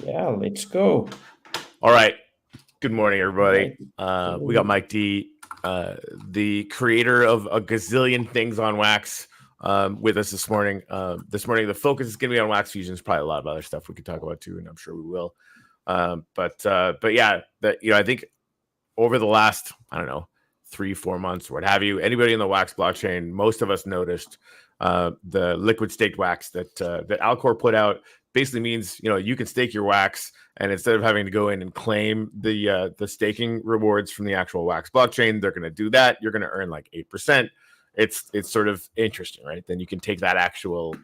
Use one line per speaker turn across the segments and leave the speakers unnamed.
Yeah, let's go.
All right. Good morning,
All right.
everybody. We got MikeD, the creator of a gazillion things on Wax, with us this morning. The focus is going to be on Wax Fusion. There's probably a lot of other stuff we could talk about too, and I'm sure we will. But yeah, I think over the last, I don't know, 3-4 months, what have you, anybody in the Wax blockchain, most of us noticed the liquid staked Wax that Alcor put out. Basically means you can stake your Wax, and instead of having to go in and claim the staking rewards from the actual Wax blockchain, they're going to do that. You're going to earn like 8%. It's sort of interesting, right? Then you can take that actual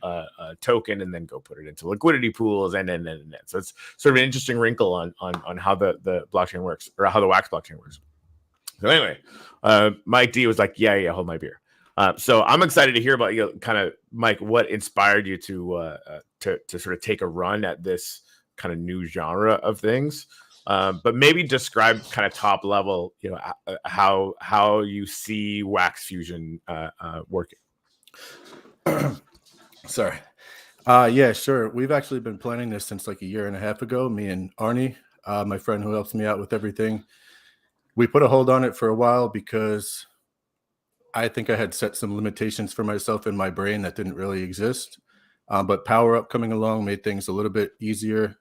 token and then go put it into liquidity pools, and then. So it's sort of an interesting wrinkle on how the blockchain works, or how the Wax blockchain works. So anyway, MikeD was like, yeah, hold my beer. So I'm excited to hear about kind of, Mike, what inspired you to sort of take a run at this kind of new genre of things. But maybe describe kind of top level, how you see Wax Fusion working.
Sorry. Yeah, sure. We've actually been planning this since like a year and a half ago. Me and Arnie, my friend who helps me out with everything. We put a hold on it for a while because I think I had set some limitations for myself in my brain that didn't really exist. But Power Up coming along made things a little bit easier.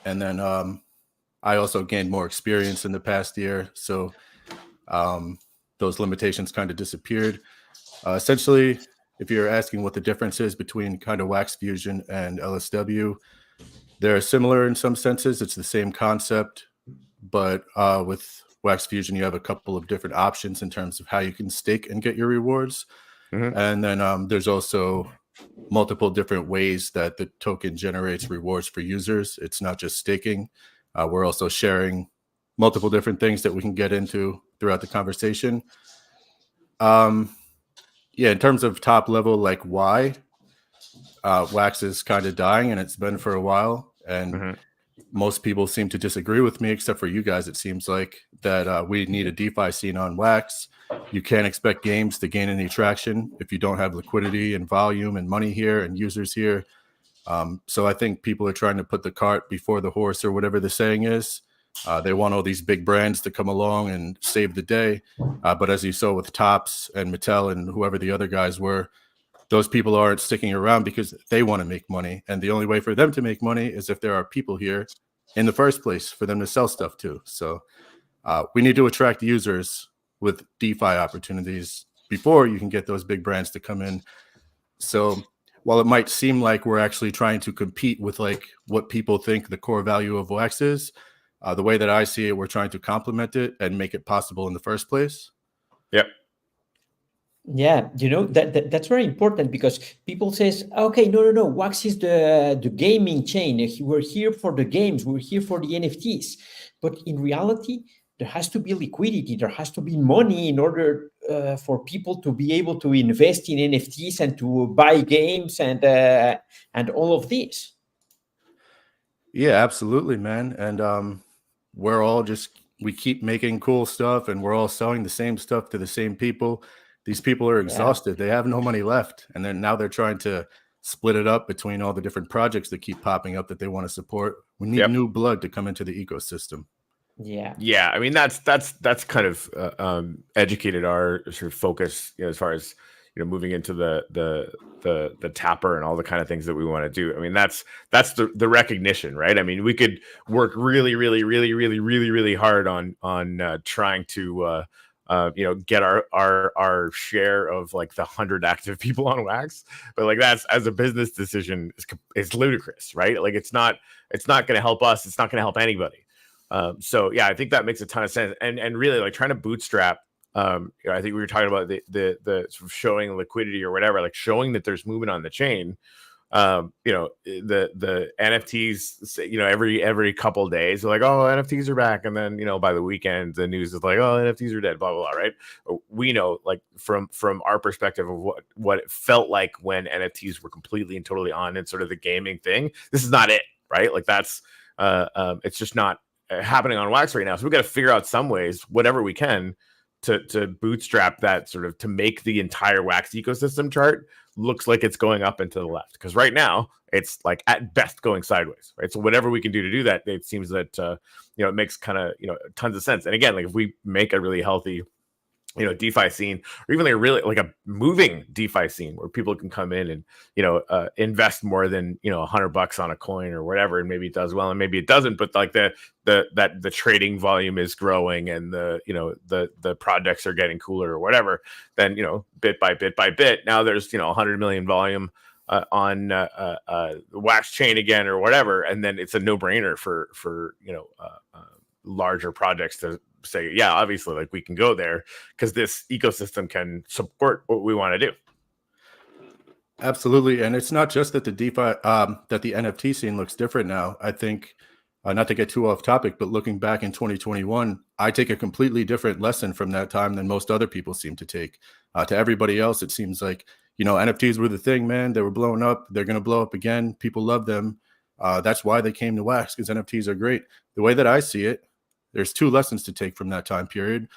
And then I also gained more experience in the past year. So those limitations kind of disappeared. Essentially, if you're asking what the difference is between kind of Wax Fusion and LSW, they're similar in some senses. It's the same concept, but with Wax Fusion, you have a couple of different options in terms of how you can stake and get your rewards. Mm-hmm. And then there's also multiple different ways that the token generates rewards for users. It's not just staking. We're also sharing multiple different things that we can get into throughout the conversation. Yeah, in terms of top level, like why Wax is kind of dying, and it's been for a while. And most people seem to disagree with me, except for you guys. It seems like that we need a DeFi scene on Wax. You can't expect games to gain any traction if you don't have liquidity and volume and money here and users here. So I think people are trying to put the cart before the horse, or whatever the saying is. They want all these big brands to come along and save the day. But as you saw with Topps and Mattel and whoever the other guys were, those people aren't sticking around because they want to make money. And the only way for them to make money is if there are people here in the first place for them to sell stuff to. So we need to attract users with DeFi opportunities before you can get those big brands to come in. So while it might seem like we're actually trying to compete with like what people think the core value of Wax is, the way that I see it, we're trying to complement it and make it possible in the first place.
Yep.
Yeah, that's very important, because people says, okay, no, Wax is the gaming chain. We're here for the games. We're here for the NFTs. But in reality, there has to be liquidity. There has to be money in order for people to be able to invest in NFTs and to buy games and all of this.
Yeah, absolutely, man. And we're all we keep making cool stuff, and we're all selling the same stuff to the same people. These people are exhausted. Yeah. They have no money left. And then now they're trying to split it up between all the different projects that keep popping up that they want to support. We need new blood to come into the ecosystem.
Yeah.
I mean, that's kind of educated our sort of focus, as far as moving into the tapper and all the kind of things that we want to do. I mean, that's the recognition, right? I mean, we could work really, really, really, really, really, really hard on trying to get our share of like the 100 active people on Wax, but like that's, as a business decision, is ludicrous, right? Like it's not going to help us. It's not going to help anybody. So yeah, I think that makes a ton of sense. And really, like, trying to bootstrap. I think we were talking about the sort of showing liquidity or whatever, like showing that there's movement on the chain. The NFTs, every couple of days, they're like, oh, NFTs are back, and then by the weekend the news is like, oh, NFTs are dead, blah blah blah, right? We know, like, from our perspective of what it felt like when NFTs were completely and totally on and sort of the gaming thing. This is not it, right? Like that's it's just not happening on Wax right now. So we got to figure out some ways, whatever we can, to bootstrap that, sort of to make the entire Wax ecosystem chart looks like it's going up and to the left, because right now it's like at best going sideways, right? So whatever we can do to do that, it seems that it makes kind of tons of sense. And again, like if we make a really healthy DeFi scene, or even like a really like a moving DeFi scene where people can come in and invest more than $100 on a coin or whatever, and maybe it does well and maybe it doesn't, but like the trading volume is growing and the projects are getting cooler or whatever, then bit by bit now there's 100 million volume on the Wax chain again or whatever, and then it's a no-brainer for larger projects to say, yeah, obviously, like we can go there because this ecosystem can support what we want to do.
Absolutely, and it's not just that the DeFi, that the NFT scene looks different now. I think, not to get too off topic, but looking back in 2021, I take a completely different lesson from that time than most other people seem to take. To everybody else, it seems like NFTs were the thing, man. They were blowing up. They're going to blow up again. People love them. That's why they came to Wax, because NFTs are great. The way that I see it, there's two lessons to take from that time period.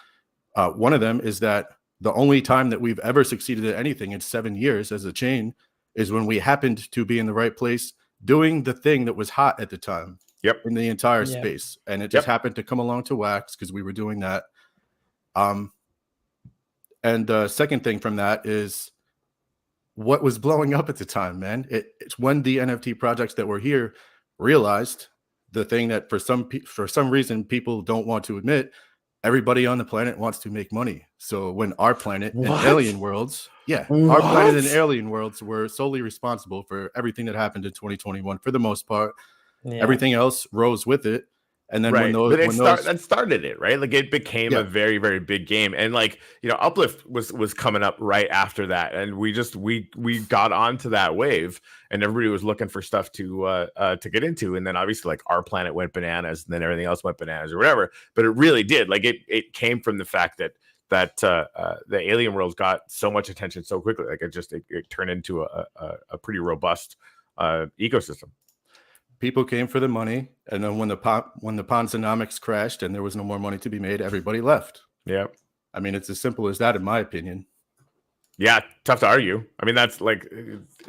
One of them is that the only time that we've ever succeeded at anything in 7 years as a chain is when we happened to be in the right place doing the thing that was hot at the time.
Yep.
In the entire space. And it just happened to come along to Wax because we were doing that. And the second thing from that is what was blowing up at the time, man. It's when the NFT projects that were here realized the thing that for some reason people don't want to admit. Everybody on the planet wants to make money. So when our planet and alien worlds, our planet and alien worlds were solely responsible for everything that happened in 2021 for the most part. Everything else rose with it. And then that
started it, right? Like it became a very, very big game. And like, Uplift was coming up right after that. And we got onto that wave and everybody was looking for stuff to get into. And then obviously like our planet went bananas and then everything else went bananas or whatever. But it really did. Like it came from the fact that the alien worlds got so much attention so quickly. Like it turned into a pretty robust ecosystem.
People came for the money, and then when the Ponzonomics crashed and there was no more money to be made, everybody left.
Yeah,
I mean, it's as simple as that, in my opinion.
Yeah, tough to argue. I mean, that's like,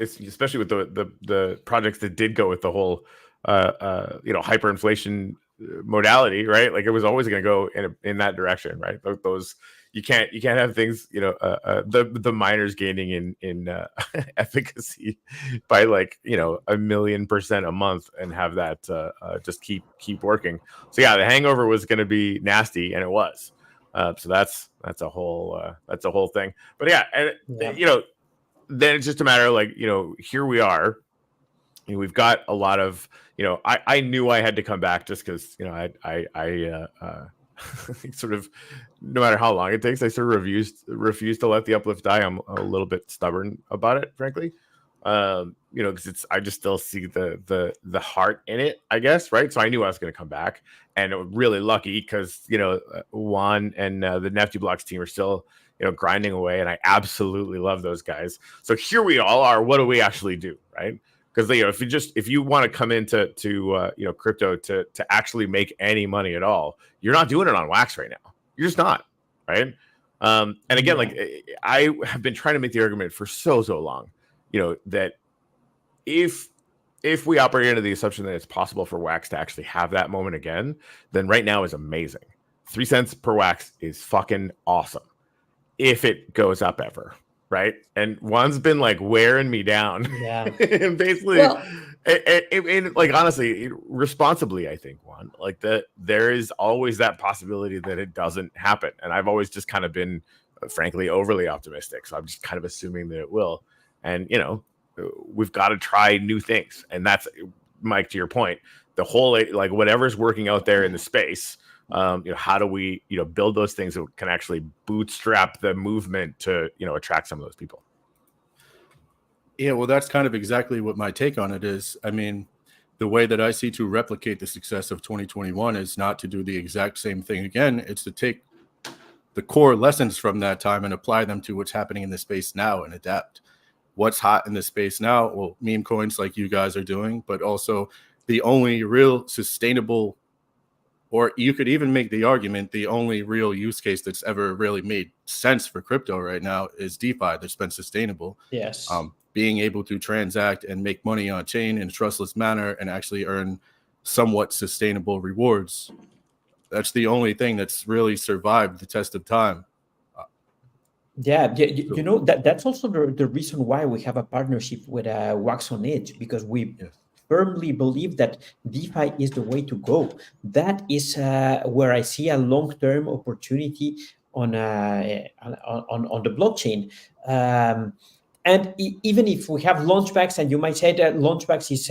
it's especially with the projects that did go with the whole hyperinflation modality, right? Like it was always going to go in that direction, right? Those you can't have things, the miners gaining in efficacy by like 1,000,000% a month and have that just keep working. So yeah, the hangover was going to be nasty, and it was. So that's a whole thing. But yeah, and then it's just a matter of like here we are. We've got a lot of I knew I had to come back just because I sort of, no matter how long it takes, I sort of refuse to let the uplift die. I'm a little bit stubborn about it, frankly. Because I just still see the heart in it, I guess, right? So I knew I was going to come back, and really lucky because Juan and the Nefty Blocks team are still grinding away, and I absolutely love those guys. So here we all are. What do we actually do, right? Because if you want to come into crypto to actually make any money at all, you're not doing it on Wax right now. You're just not, right? And again, like I have been trying to make the argument for so long, that if we operate under the assumption that it's possible for Wax to actually have that moment again, then right now is amazing. 3 cents per Wax is fucking awesome if it goes up ever. Right. And Juan's been like wearing me down.
Yeah.
And basically, like honestly, responsibly, I think, Juan, like there is always that possibility that it doesn't happen. And I've always just kind of been, frankly, overly optimistic. So I'm just kind of assuming that it will. And, we've got to try new things. And that's, Mike, to your point, the whole, like whatever's working out there in the space. How do we build those things that can actually bootstrap the movement to attract some of those people?
Yeah, well, that's kind of exactly what my take on it is. I mean, the way that I see to replicate the success of 2021 is not to do the exact same thing again. It's to take the core lessons from that time and apply them to what's happening in the space now and adapt. What's hot in the space now? Well, meme coins like you guys are doing, but also the only real sustainable, or you could even make the argument, the only real use case that's ever really made sense for crypto right now is DeFi that's been sustainable.
Yes.
being able to transact and make money on chain in a trustless manner and actually earn somewhat sustainable rewards. That's the only thing that's really survived the test of time.
Yeah, that's also the reason why we have a partnership with Wax on Edge, because we firmly believe that DeFi is the way to go. That is where I see a long-term opportunity on the blockchain. And even if we have launchbacks, and you might say that launchbacks is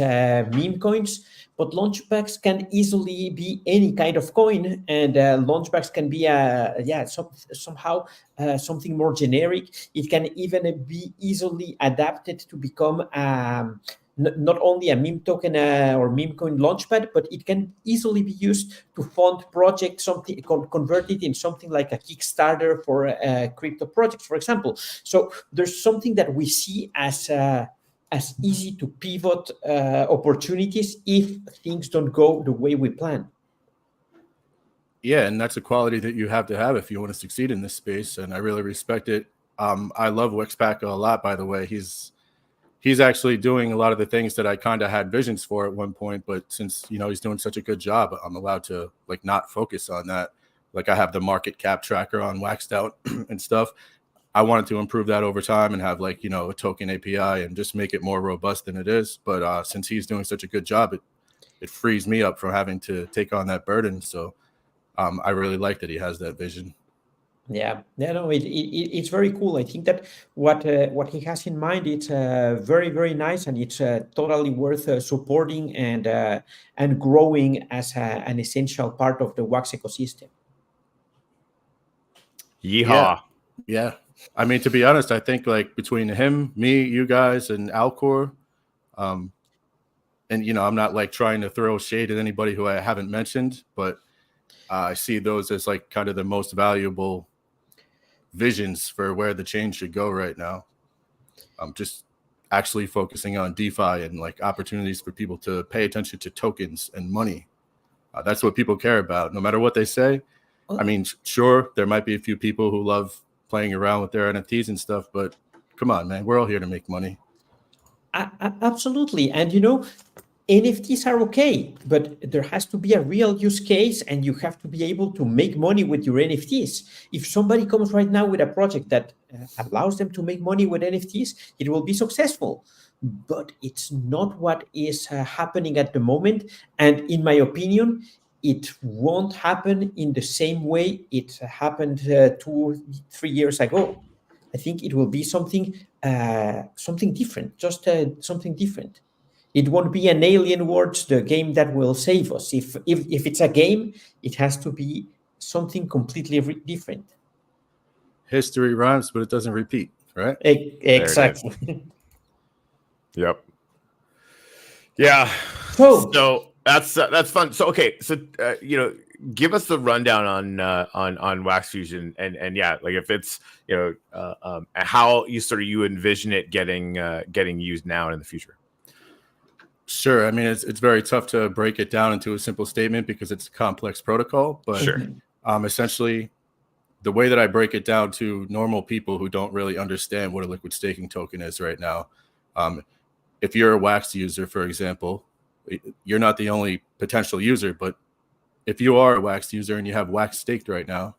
meme coins, but launchbacks can easily be any kind of coin, and launchbacks can be somehow something more generic. It can even be easily adapted to become not only a meme token or meme coin launchpad, but it can easily be used to fund projects, something convert it in something like a Kickstarter for crypto projects, for example. So there's something that we see as easy to pivot opportunities if things don't go the way we plan.
Yeah, and that's a quality that you have to have if you want to succeed in this space, and I really respect it. I love Wixpaca a lot, by the way. He's actually doing a lot of the things that I kind of had visions for at one point, but since he's doing such a good job, I'm allowed to like not focus on that. Like I have the market cap tracker on Waxed Out and stuff. I wanted to improve that over time and have like a token API and just make it more robust than it is. But since he's doing such a good job, it frees me up from having to take on that burden. So I really like that he has that vision.
It's very cool. I think that what he has in mind, it's very, very nice, and it's totally worth supporting and growing as an essential part of the Wax ecosystem.
Yeehaw.
Yeah. I mean, to be honest, I think like between him, me, you guys, and Alcor, and I'm not like trying to throw shade at anybody who I haven't mentioned, but I see those as like kind of the most valuable visions for where the chain should go right now. I'm just actually focusing on DeFi and like opportunities for people to pay attention to tokens and money. That's what people care about, no matter what they say. I mean, sure, there might be a few people who love playing around with their NFTs and stuff, but come on, man, we're all here to make money.
Absolutely. And NFTs are okay, but there has to be a real use case, and you have to be able to make money with your NFTs. If somebody comes right now with a project that allows them to make money with NFTs, it will be successful. But it's not what is happening at the moment. And in my opinion, it won't happen in the same way it happened 2-3 years ago. I think it will be something different, just something different. It won't be an Alien Worlds, the game that will save us. If it's a game, it has to be something completely different.
History rhymes, but it doesn't repeat, right?
Exactly.
Yep. Yeah. So that's fun. So okay, so give us the rundown on Wax Fusion and yeah, like if it's how you envision it getting used now and in the future.
Sure. I mean, it's very tough to break it down into a simple statement because it's a complex protocol. But
sure.
Essentially, the way that I break it down to normal people who don't really understand what a liquid staking token is right now, if you're a Wax user, for example, you're not the only potential user. But if you are a Wax user and you have Wax staked right now,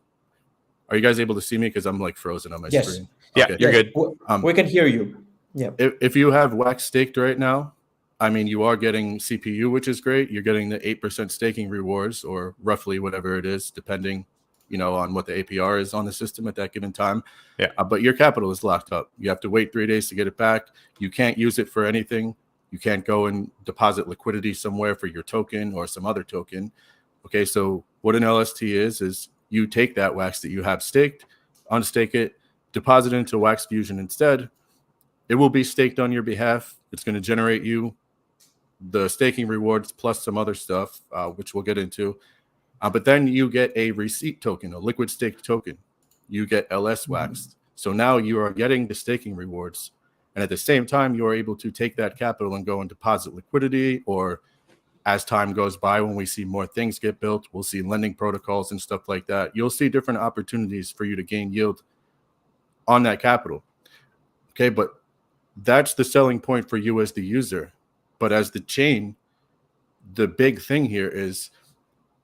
are you guys able to see me? Because I'm like frozen on my screen.
Yeah, okay. You're good.
We can hear you. Yeah.
If you have Wax staked right now, I mean, you are getting CPU, which is great. You're getting the 8% staking rewards, or roughly whatever it is, depending, on what the APR is on the system at that given time.
Yeah.
But your capital is locked up. You have to wait 3 days to get it back. You can't use it for anything. You can't go and deposit liquidity somewhere for your token or some other token. Okay, so what an LST is you take that Wax that you have staked, unstake it, deposit it into Wax Fusion instead. It will be staked on your behalf. It's going to generate you the staking rewards plus some other stuff, which we'll get into. But then you get a receipt token, a liquid staked token. You get LS waxed. So now you are getting the staking rewards. And at the same time, you are able to take that capital and go and deposit liquidity, or as time goes by, when we see more things get built, we'll see lending protocols and stuff like that. You'll see different opportunities for you to gain yield on that capital. Okay, but that's the selling point for you as the user. But as the chain, the big thing here is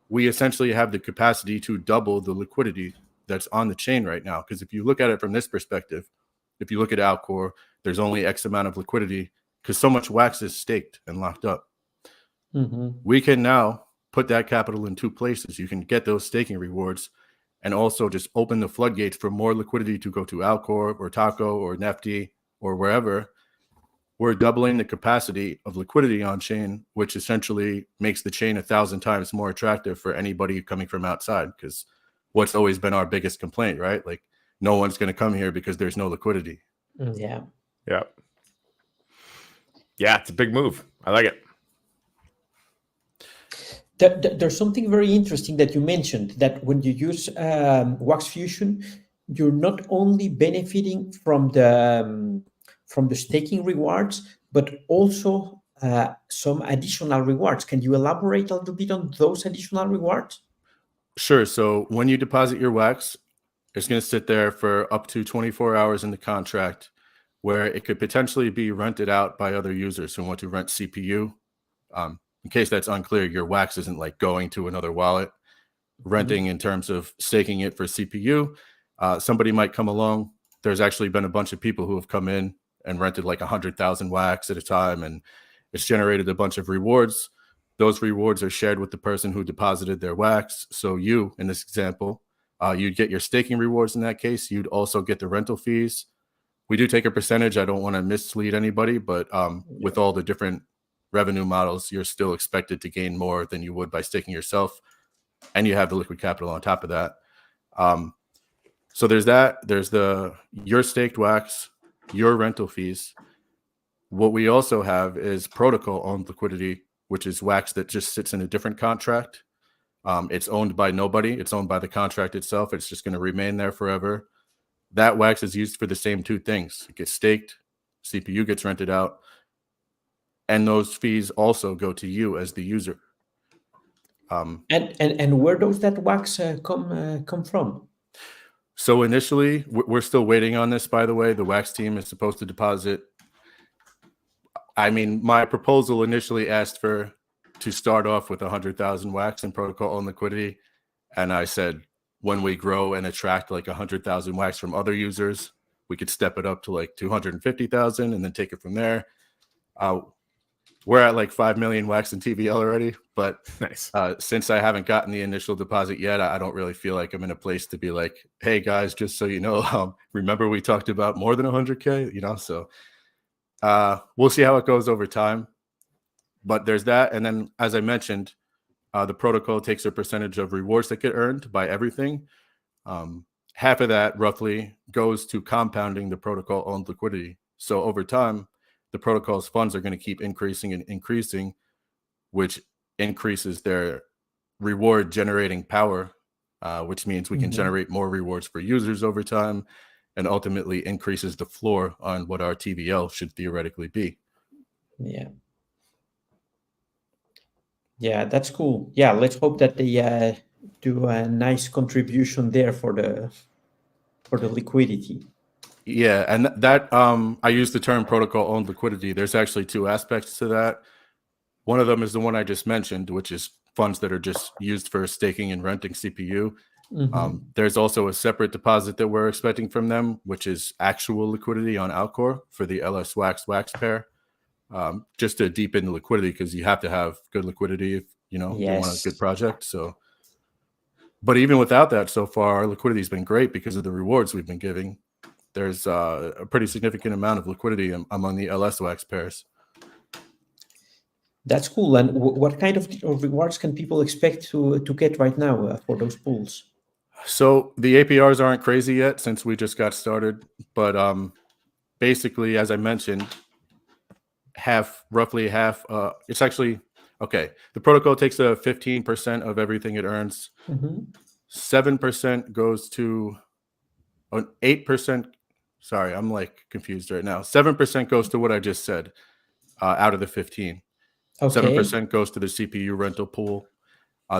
we essentially have the capacity to double the liquidity that's on the chain right now. Because if you look at it from this perspective, if you look at Alcor, there's only X amount of liquidity because so much wax is staked and locked up. We can now put that capital in two places. You can get those staking rewards and also just open the floodgates for more liquidity to go to Alcor or Taco or Nefty or wherever. We're doubling the capacity of liquidity on chain, which essentially makes the chain 1,000 times more attractive for anybody coming from outside. Because what's always been our biggest complaint, right? Like, no one's going to come here because there's no liquidity.
Yeah.
Yeah. Yeah, it's a big move. I like it.
There's something very interesting that you mentioned, that when you use Wax Fusion, you're not only benefiting from the staking rewards, but also some additional rewards. Can you elaborate a little bit on those additional rewards?
Sure. So when you deposit your Wax, it's going to sit there for up to 24 hours in the contract, where it could potentially be rented out by other users who want to rent CPU. In case that's unclear, your Wax isn't like going to another wallet. Renting in terms of staking it for CPU, somebody might come along. There's actually been a bunch of people who have come in and rented like 100,000 Wax at a time, and it's generated a bunch of rewards. Those rewards are shared with the person who deposited their Wax. So you, in this example, you'd get your staking rewards in that case. You'd also get the rental fees. We do take a percentage. I don't want to mislead anybody, but with all the different revenue models, you're still expected to gain more than you would by staking yourself. And you have the liquid capital on top of that. So there's that. There's your staked Wax, your rental fees. What we also have is protocol-owned liquidity, which is Wax that just sits in a different contract. It's owned by nobody. It's owned by the contract itself. It's just going to remain there forever. That Wax is used for the same two things. It gets staked, CPU gets rented out, and those fees also go to you as the user.
And where does that Wax come from?
So initially, we're still waiting on this, by the way. The Wax team is supposed to deposit. I mean, my proposal initially asked to start off with 100,000 Wax in protocol on liquidity. And I said, when we grow and attract like 100,000 Wax from other users, we could step it up to like 250,000 and then take it from there. We're at like 5 million Wax in TVL already, but
Nice.
Since I haven't gotten the initial deposit yet, I don't really feel like I'm in a place to be like, hey guys, just so you know, remember we talked about more than 100K, so we'll see how it goes over time. But there's that. And then, as I mentioned, the protocol takes a percentage of rewards that get earned by everything. Half of that roughly goes to compounding the protocol-owned liquidity. So over time, the protocol's funds are going to keep increasing and increasing, which increases their reward generating power, which means we can generate more rewards for users over time, and ultimately increases the floor on what our TVL should theoretically be.
Yeah. Yeah, that's cool. Yeah, let's hope that they do a nice contribution there for the liquidity.
Yeah, and that I use the term protocol-owned liquidity. There's actually two aspects to that. One of them is the one I just mentioned, which is funds that are just used for staking and renting CPU. There's also a separate deposit that we're expecting from them, which is actual liquidity on Alcor for the LS Wax pair, just to deepen the liquidity, because you have to have good liquidity if you want a good project. So, but even without that, so far our liquidity has been great because of the rewards we've been giving. There's a pretty significant amount of liquidity among the LS Wax pairs.
That's cool. And what kind of rewards can people expect to get right now for those pools?
So the APRs aren't crazy yet since we just got started, but basically, as I mentioned, roughly half. It's actually okay. The protocol takes 15% of everything it earns. 7% goes to 8%. Sorry, I'm like confused right now. 7% goes to what I just said out of the 15. Okay. 7% goes to the CPU rental pool.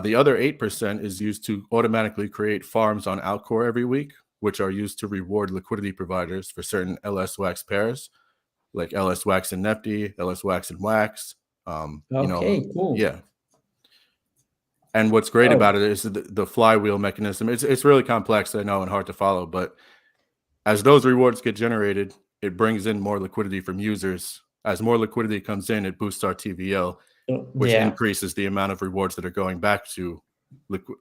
The other 8% is used to automatically create farms on Alcor every week, which are used to reward liquidity providers for certain LS Wax pairs. like LS Wax and Nifty, LS Wax and Wax.
Okay, cool.
Yeah. And what's great about it is the flywheel mechanism. It's really complex, I know, and hard to follow. But as those rewards get generated, it brings in more liquidity from users. As more liquidity comes in, it boosts our TVL, which increases the amount of rewards that are going back to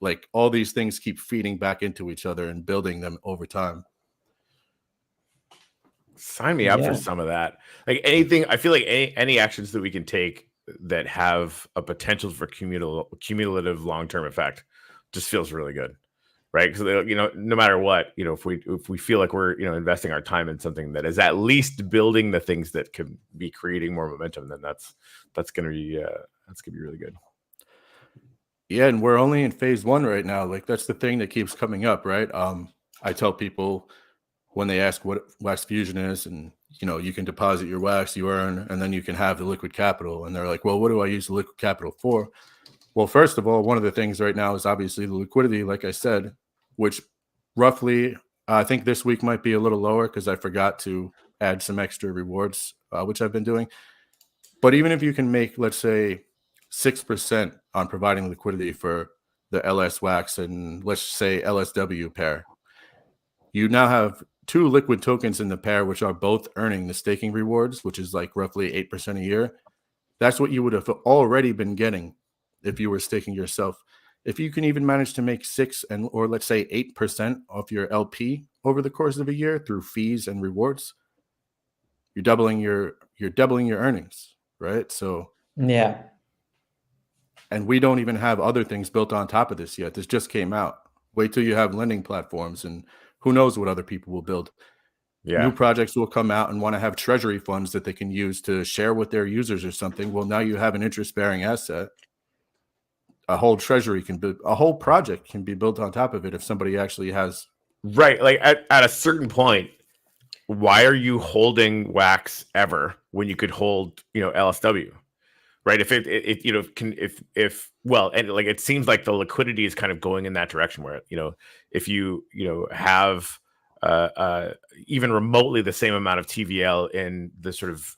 like all these things keep feeding back into each other and building them over time.
Sign me up for some of that. Like anything, I feel like any actions that we can take that have a potential for cumulative long-term effect just feels really good, right? Because no matter what, if we feel like we're investing our time in something that is at least building the things that could be creating more momentum, then that's gonna be really good.
Yeah, and we're only in phase 1 right now. Like that's the thing that keeps coming up, right? I tell people when they ask what Wax Fusion is, and you can deposit your wax, you earn, and then you can have the liquid capital. And they're like, well, what do I use the liquid capital for? Well, first of all, one of the things right now is obviously the liquidity, like I said, which roughly I think this week might be a little lower because I forgot to add some extra rewards, which I've been doing. But even if you can make, let's say, 6% on providing liquidity for the LS Wax and let's say LSW pair, you now have 2 liquid tokens in the pair, which are both earning the staking rewards, which is like roughly 8% a year. That's what you would have already been getting if you were staking yourself. If you can even manage to make 6 or let's say 8% off your LP over the course of a year through fees and rewards, you're doubling your earnings, right? So
yeah.
And we don't even have other things built on top of this yet. This just came out. Wait till you have lending platforms, and who knows what other people will build.
Yeah.
New projects will come out and want to have treasury funds that they can use to share with their users or something. Well, now you have an interest-bearing asset. A whole treasury a whole project can be built on top of it if somebody actually has.
Right. Like at a certain point, why are you holding Wax ever when you could hold, LSW? Right. If it seems like the liquidity is kind of going in that direction where, if you have even remotely the same amount of TVL in the sort of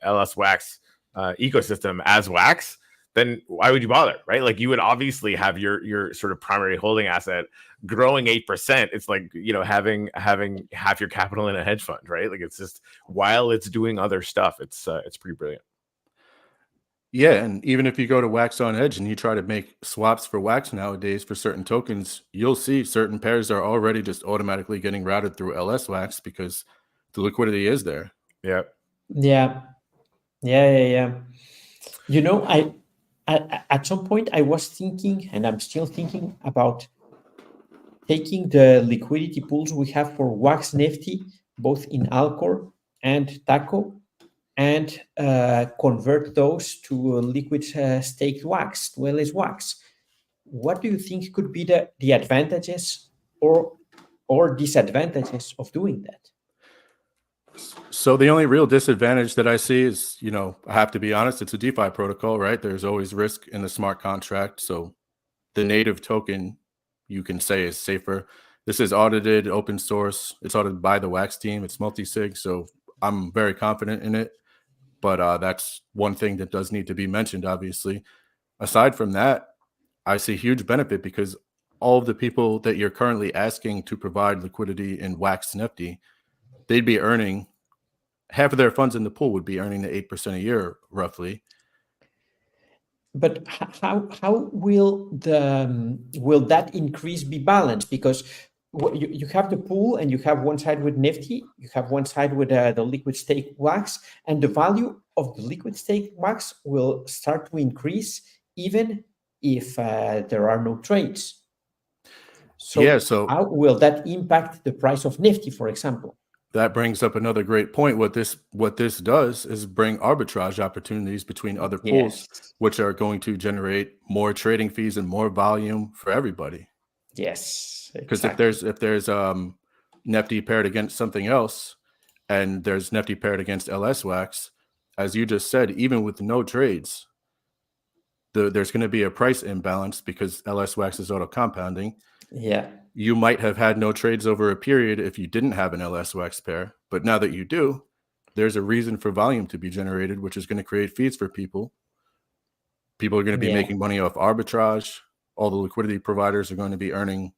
LS Wax ecosystem as Wax, then why would you bother? Right. Like you would obviously have your sort of primary holding asset growing 8%. It's like, having half your capital in a hedge fund. Right. Like it's just while it's doing other stuff, it's pretty brilliant.
Yeah, and even if you go to Wax on Edge and you try to make swaps for Wax nowadays for certain tokens, you'll see certain pairs are already just automatically getting routed through LS Wax because the liquidity is there.
Yeah.
Yeah. I at some point I was thinking, and I'm still thinking about taking the liquidity pools we have for Wax Nifty, both in Alcor and Taco, and convert those to liquid staked wax, to LS Wax. What do you think could be the advantages or disadvantages of doing that?
So the only real disadvantage that I see is, I have to be honest, it's a DeFi protocol, right? There's always risk in the smart contract. So the native token, you can say, is safer. This is audited, open source. It's audited by the Wax team. It's multi-sig. So I'm very confident in it. But that's one thing that does need to be mentioned, obviously. Aside from that, I see huge benefit because all of the people that you're currently asking to provide liquidity in Wax Nifty, they'd be earning half of their funds in the pool would be earning the 8% a year, roughly.
But how will that increase be balanced? Because you have the pool and you have one side with Nifty, you have one side with the liquid stake Wax, and the value of the liquid stake Wax will start to increase even if there are no trades. So how will that impact the price of Nifty, for example?
That brings up another great point. What this does is bring arbitrage opportunities between other pools, which are going to generate more trading fees and more volume for everybody.
Yes,
because if there's Nifty paired against something else, and there's Nifty paired against LS Wax, as you just said, even with no trades, there's going to be a price imbalance because LS Wax is auto compounding.
Yeah.
You might have had no trades over a period if you didn't have an LS Wax pair, but now that you do, there's a reason for volume to be generated, which is going to create fees for people. People are going to be making money off arbitrage. All the liquidity providers are going to be earning,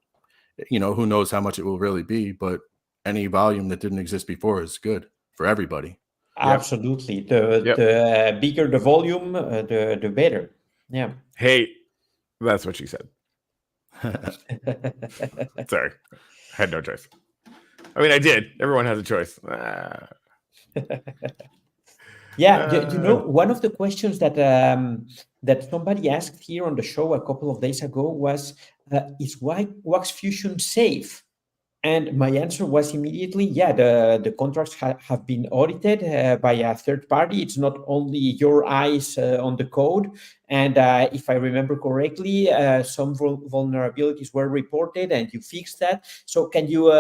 who knows how much it will really be, but any volume that didn't exist before is good for everybody.
Absolutely. The bigger the volume, the better. Yeah.
Hey, that's what she said. Sorry. I had no choice. I mean, I did. Everyone has a choice.
One of the questions that somebody asked here on the show a couple of days ago was, is Wax Fusion safe? And my answer was immediately, the contracts have been audited by a third party. It's not only your eyes on the code. And if I remember correctly, some vulnerabilities were reported and you fixed that. So can you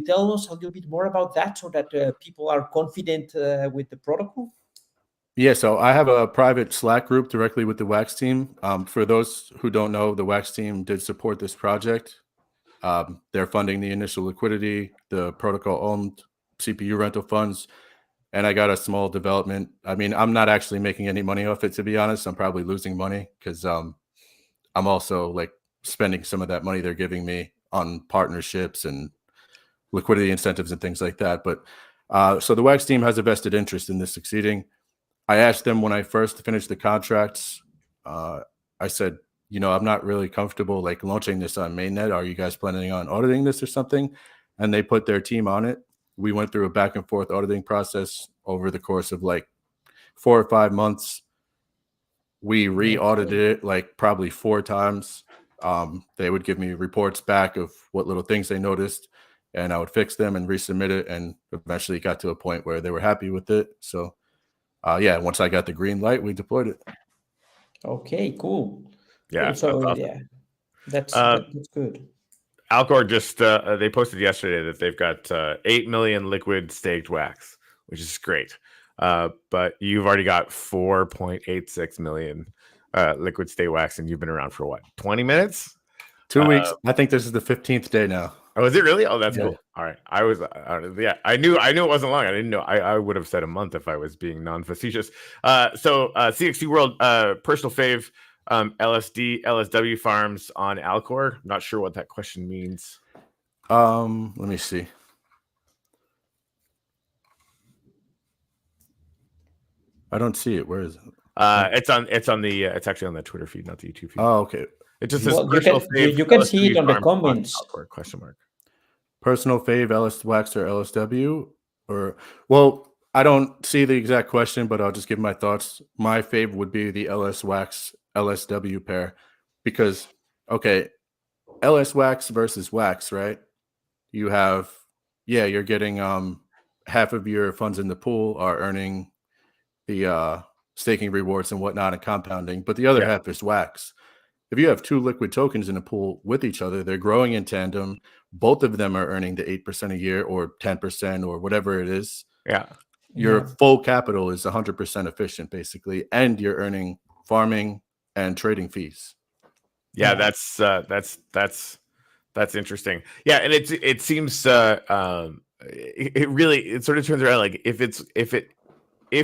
tell us a little bit more about that so that people are confident with the protocol?
Yeah, so I have a private Slack group directly with the Wax team. For those who don't know, the Wax team did support this project. They're funding the initial liquidity, the protocol-owned CPU rental funds, and I got a small development. I mean, I'm not actually making any money off it, to be honest. I'm probably losing money because I'm also like spending some of that money they're giving me on partnerships and liquidity incentives and things like that. But so the Wax team has a vested interest in this succeeding. I asked them when I first finished the contracts, I said, I'm not really comfortable like launching this on mainnet. Are you guys planning on auditing this or something? And they put their team on it. We went through a back and forth auditing process over the course of like 4 or 5 months. We re-audited it like probably 4 times. They would give me reports back of what little things they noticed, and I would fix them and resubmit it, and eventually got to a point where they were happy with it. So once I got the green light, we deployed it.
Okay, cool.
Yeah.
So
that's awesome.
that's good.
Alcor just they posted yesterday that they've got 8 million liquid staked wax, which is great. But you've already got 4.86 million liquid staked wax, and you've been around for what, 20 minutes?
2 weeks. I think this is the 15th day now.
Oh, is it really? Oh, that's cool. All right. I knew it wasn't long. I didn't know. I would have said a month if I was being non-facetious. So CXC World, personal fave, LSW farms on Alcor. I'm not sure what that question means.
Let me see. I don't see it. Where is it?
It's actually on the Twitter feed, not the YouTube feed.
Oh, okay.
It just says personal fave.
You can see it on the comments.
Alcor, question mark.
Personal fave, LS Wax or LSW? I don't see the exact question, but I'll just give my thoughts. My fave would be the LS Wax LSW pair, because LS Wax versus Wax, right? You have you're getting half of your funds in the pool are earning the staking rewards and whatnot and compounding, but the other half is Wax. If you have 2 liquid tokens in a pool with each other, they're growing in tandem. Both of them are earning the 8% a year or 10% or whatever it is.
Yeah.
Your full capital is 100% efficient, basically, and you're earning farming and trading fees.
Yeah, that's interesting. Yeah, and it seems it really sort of turns around, like if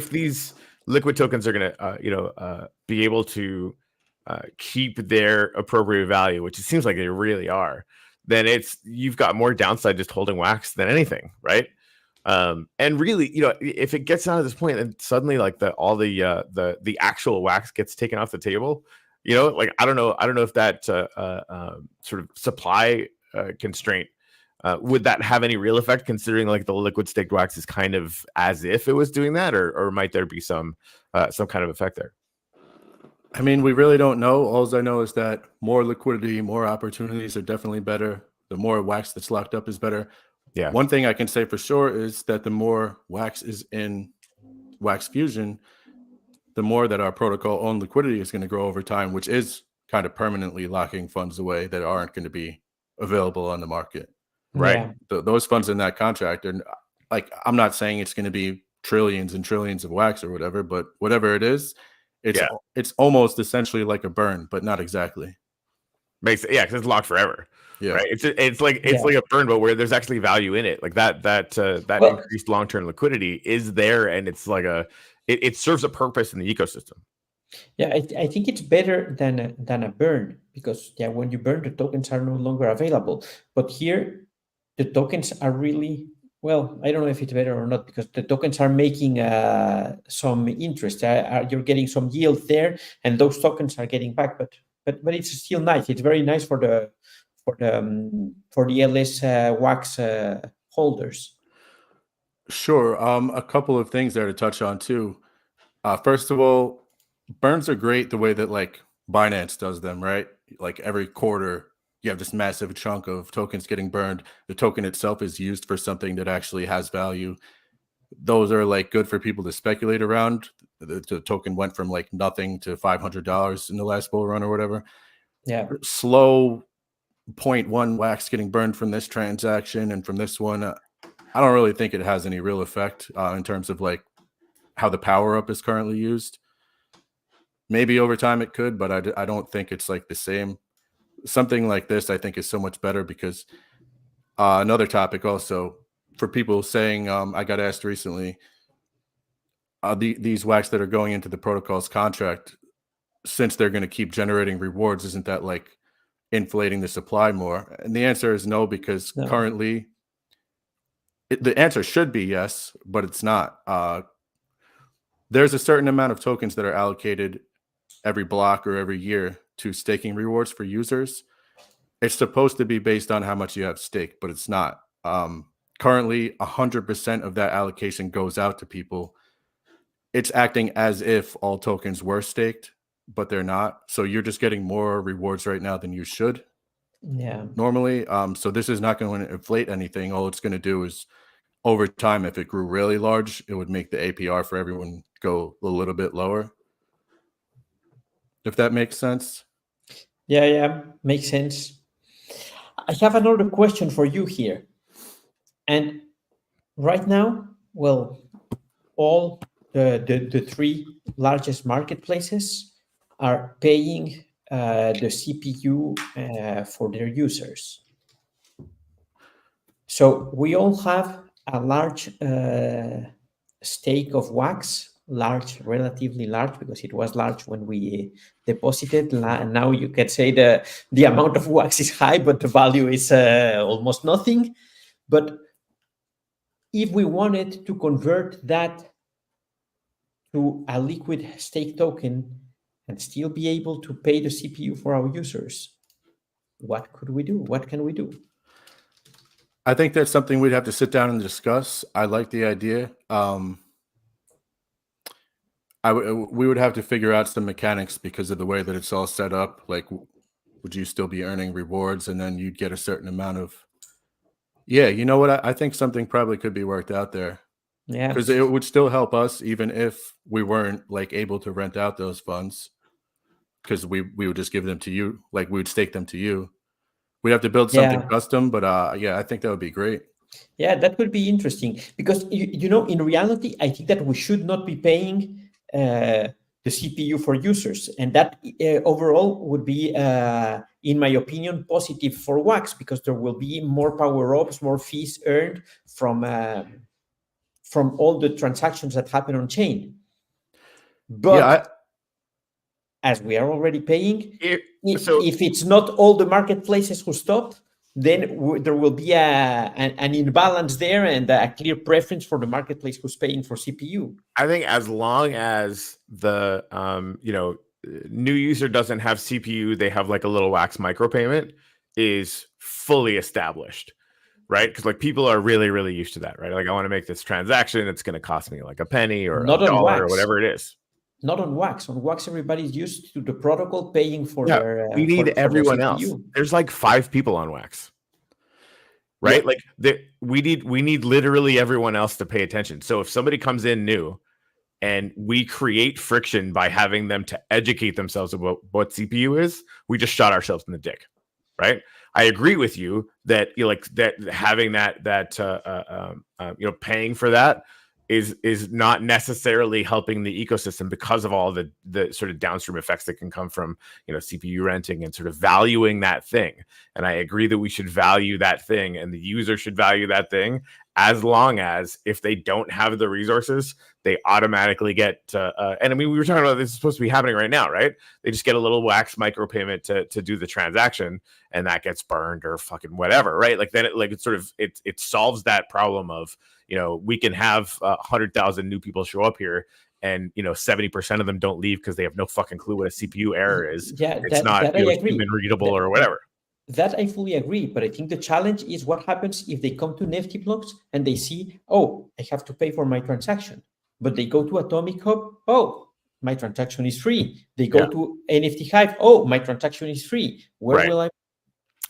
these liquid tokens are gonna be able to keep their appropriate value, which it seems like they really are, then you've got more downside just holding wax than anything, right? And really, if it gets down to this point, and suddenly like the actual wax gets taken off the table, like I don't know if that sort of supply constraint would that have any real effect, considering like the liquid staked wax is kind of as if it was doing that, or might there be some kind of effect there?
I mean, we really don't know. All I know is that more liquidity, more opportunities are definitely better. The more wax that's locked up is better.
Yeah.
One thing I can say for sure is that the more wax is in Wax Fusion, the more that our protocol owned liquidity is going to grow over time, which is kind of permanently locking funds away that aren't going to be available on the market.
Right.
Yeah. Those funds in that contract are like, I'm not saying it's going to be trillions and trillions of wax or whatever, but whatever it is, it's almost essentially like a burn, but not exactly.
Makes yeah, because it's locked forever.
Yeah.
Right. It's like a burn, but where there's actually value in it. Like that
Well,
increased long-term liquidity is there, and it's like it serves a purpose in the ecosystem.
yeah, I think it's better than a burn because when you burn, the tokens are no longer available. But here, the tokens are really well. I don't know if it's better or not because the tokens are making some interest. You're getting some yield there, and those tokens are getting back. But it's still nice. It's very nice for the LS wax holders.
Sure. A couple of things there to touch on too. First of all, burns are great the way that like Binance does them, right? Like every quarter, you have this massive chunk of tokens getting burned. The token itself is used for something that actually has value. Those are like good for people to speculate around. The token went from like nothing to $500 in the last bull run or whatever.
Yeah.
Slow 0.1 wax getting burned from this transaction and from this one. I don't really think it has any real effect in terms of like how the power up is currently used. Maybe over time it could, but I don't think it's like the same. Something like this, I think, is so much better because another topic also for people saying, I got asked recently, these wax that are going into the protocol's contract, since they're going to keep generating rewards, isn't that like inflating the supply more? And the answer is no, because currently the answer should be yes, but it's not. There's a certain amount of tokens that are allocated every block or every year to staking rewards for users. It's supposed to be based on how much you have staked, but it's not. Currently, 100% of that allocation goes out to people. It's acting as if all tokens were staked, but they're not. So you're just getting more rewards right now than you should.
Yeah.
Normally. So this is not going to inflate anything. All it's going to do is over time, if it grew really large, it would make the APR for everyone go a little bit lower. If that makes sense.
Yeah, makes sense. I have another question for you here. And right now, well, all the three largest marketplaces are paying the CPU for their users. So we all have a large stake of wax, relatively large, because it was large when we deposited. And now you can say the amount of wax is high, but the value is almost nothing. But if we wanted to convert that to a liquid stake token and still be able to pay the CPU for our users, what could we do? What can we do?
I think that's something we'd have to sit down and discuss. I like the idea. We would have to figure out some mechanics because of the way that it's all set up. Like, would you still be earning rewards and then you'd get a certain amount of... Yeah, you know what? I think something probably could be worked out there.
Yeah.
Because it would still help us even if we weren't like able to rent out those funds. Because we would just give them to you. Like we would stake them to you. We'd have to build something custom, but yeah, I think that would be great.
Yeah, that would be interesting because you know, in reality, I think that we should not be paying the CPU for users, and that overall would be, in my opinion, positive for Wax because there will be more power ups, more fees earned from all the transactions that happen on chain. But as we are already paying, if it's not all the marketplaces who stop, then there will be an imbalance there and a clear preference for the marketplace who's paying for CPU.
I think as long as the new user doesn't have CPU, they have like a little Wax micropayment is fully established, right? Because like people are really, really used to that, right? Like I want to make this transaction, it's going to cost me like a penny or
not
a dollar
Wax.
or whatever it is.
Not on Wax. On Wax, everybody's used to the protocol paying for their.
We need everyone else. There's like 5 people on Wax, right? Like we need literally everyone else to pay attention. So if somebody comes in new, and we create friction by having them to educate themselves about what CPU is, we just shot ourselves in the dick, right? I agree with you that having that paying for that is not necessarily helping the ecosystem because of all the sort of downstream effects that can come from, you know, CPU renting and sort of valuing that thing. And I agree that we should value that thing and the user should value that thing, as long as if they don't have the resources, they automatically get and I mean, we were talking about this is supposed to be happening right now, right? They just get a little wax micropayment to do the transaction, and that gets burned or fucking whatever, right? Like then it solves that problem of, you know, we can have 100,000 new people show up here, and you know 70% of them don't leave because they have no fucking clue what a CPU error is.
Yeah,
It's not
that I agree.
human readable or whatever.
That I fully agree, but I think the challenge is what happens if they come to Nifty blocks and they see, oh, I have to pay for my transaction, but they go to Atomic Hub, oh, my transaction is free. They go to NFT Hive, oh, my transaction is free. Where will I?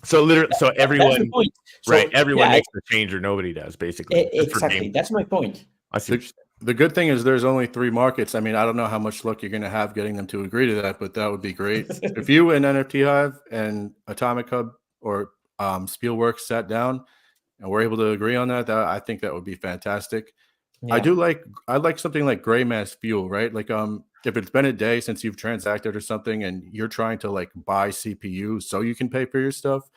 So literally, so everyone,
that's the point. So,
right? Everyone makes the change, or nobody does, basically.
Exactly, that's my point.
I see.
The good thing is there's only 3 markets. I mean, I don't know how much luck you're going to have getting them to agree to that, but that would be great. If you and NFT Hive and Atomic Hub or Spielworks sat down and we're able to agree on that, I think that would be fantastic. Yeah. I like something like Gray Mass Fuel, right? Like if it's been a day since you've transacted or something and you're trying to like buy CPU so you can pay for your stuff,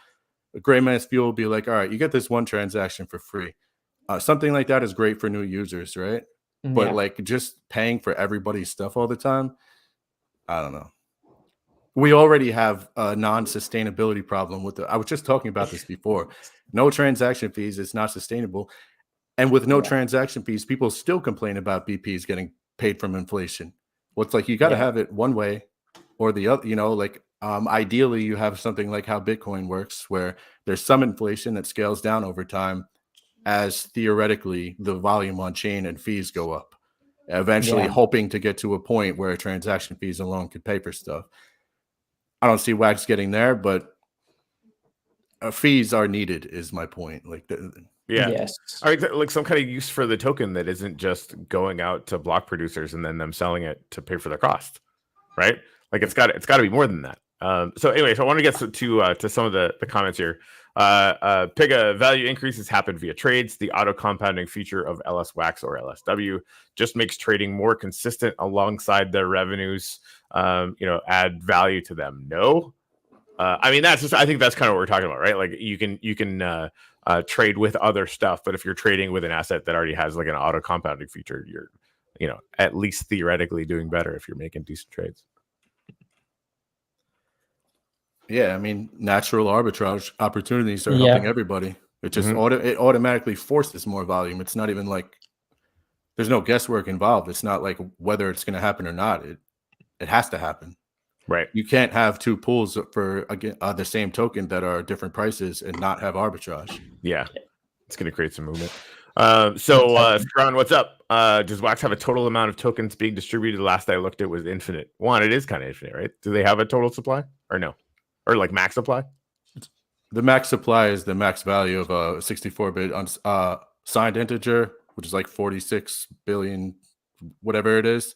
Gray Mass Fuel will be like, all right, you get this one transaction for free. Something like that is great for new users, right? But like just paying for everybody's stuff all the time, I don't know. We already have a non-sustainability problem with I was just talking about this before. No transaction fees, it's not sustainable. And with no transaction fees, people still complain about BPs getting paid from inflation. Well, it's like you got to have it one way or the other, you know, like ideally you have something like how Bitcoin works, where there's some inflation that scales down over time as theoretically the volume on chain and fees go up, eventually hoping to get to a point where transaction fees alone could pay for stuff. I don't see Wax getting there, but fees are needed is my point. Like,
yes. All right, like some kind of use for the token that isn't just going out to block producers and then them selling it to pay for their cost, right? Like it's got to be more than that. So anyway, so I want to get to some of the comments here. Piga value increases happen via trades. The auto compounding feature of LS Wax or LSW just makes trading more consistent alongside their revenues. Add value to them. No, I mean I think that's kind of what we're talking about, right? Like you can trade with other stuff, but if you're trading with an asset that already has like an auto compounding feature, you're at least theoretically doing better if you're making decent trades.
Yeah, I mean, natural arbitrage opportunities are helping everybody. It just it automatically forces more volume. It's not even like there's no guesswork involved. It's not like whether it's going to happen or not. It has to happen.
Right.
You can't have 2 pools for the same token that are different prices and not have arbitrage.
Yeah, it's going to create some movement. Strawn, what's up? Does Wax have a total amount of tokens being distributed? The last I looked, it was infinite. It is kind of infinite, right? Do they have a total supply or no? Or like max supply?
The max supply is the max value of a 64-bit signed integer, which is like 46 billion, whatever it is.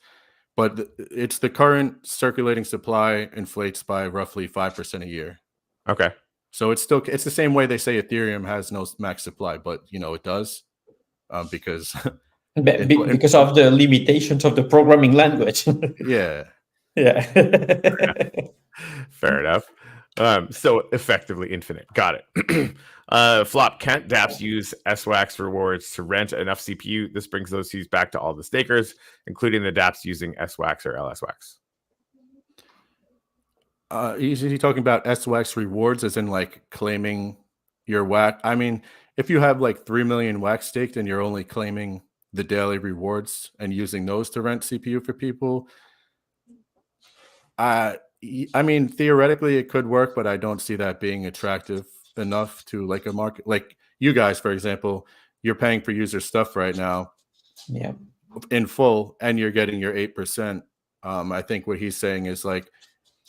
But it's the current circulating supply inflates by roughly 5% a year.
Okay.
So it's the same way they say Ethereum has no max supply, but it does because
of the limitations of the programming language.
Yeah.
Fair enough. So effectively infinite. Got it. Flop, can't dApps use SWAX rewards to rent enough CPU? This brings those fees back to all the stakers, including the dApps using SWAX or LSWAX.
Is he talking about SWAX rewards as in like claiming your WAX? I mean, if you have like 3 million WAX staked and you're only claiming the daily rewards and using those to rent CPU for people, I mean, theoretically it could work, but I don't see that being attractive enough to like a market. Like you guys, for example, you're paying for user stuff right now in full and you're getting your 8%. I think what he's saying is like,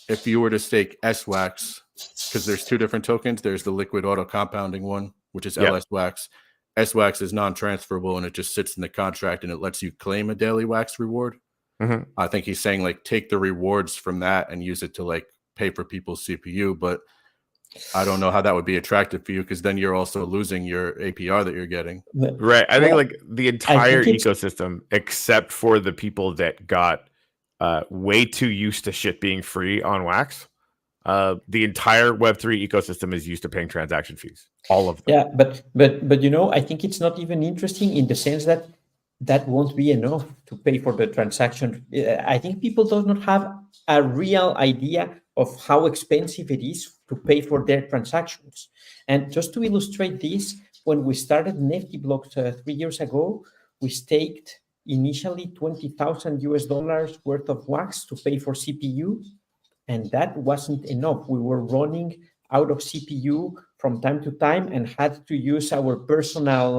if you were to stake SWAX, because there's 2 different tokens, there's the liquid auto compounding one, which is LSWAX. SWAX is non-transferable and it just sits in the contract and it lets you claim a daily WAX reward. I think he's saying like take the rewards from that and use it to like pay for people's CPU. But I don't know how that would be attractive for you, because then you're also losing your APR that you're getting.
Right. I think like the entire
think
ecosystem, except for the people that got way too used to shit being free on Wax, the entire Web3 ecosystem is used to paying transaction fees. All of them.
Yeah, but I think it's not even interesting in the sense that that won't be enough to pay for the transaction. I think people do not have a real idea of how expensive it is to pay for their transactions. And just to illustrate this, when we started Nifty Blocks 3 years ago, we staked initially 20,000 US dollars worth of wax to pay for CPU, and that wasn't enough. We were running out of CPU from time to time and had to use our personal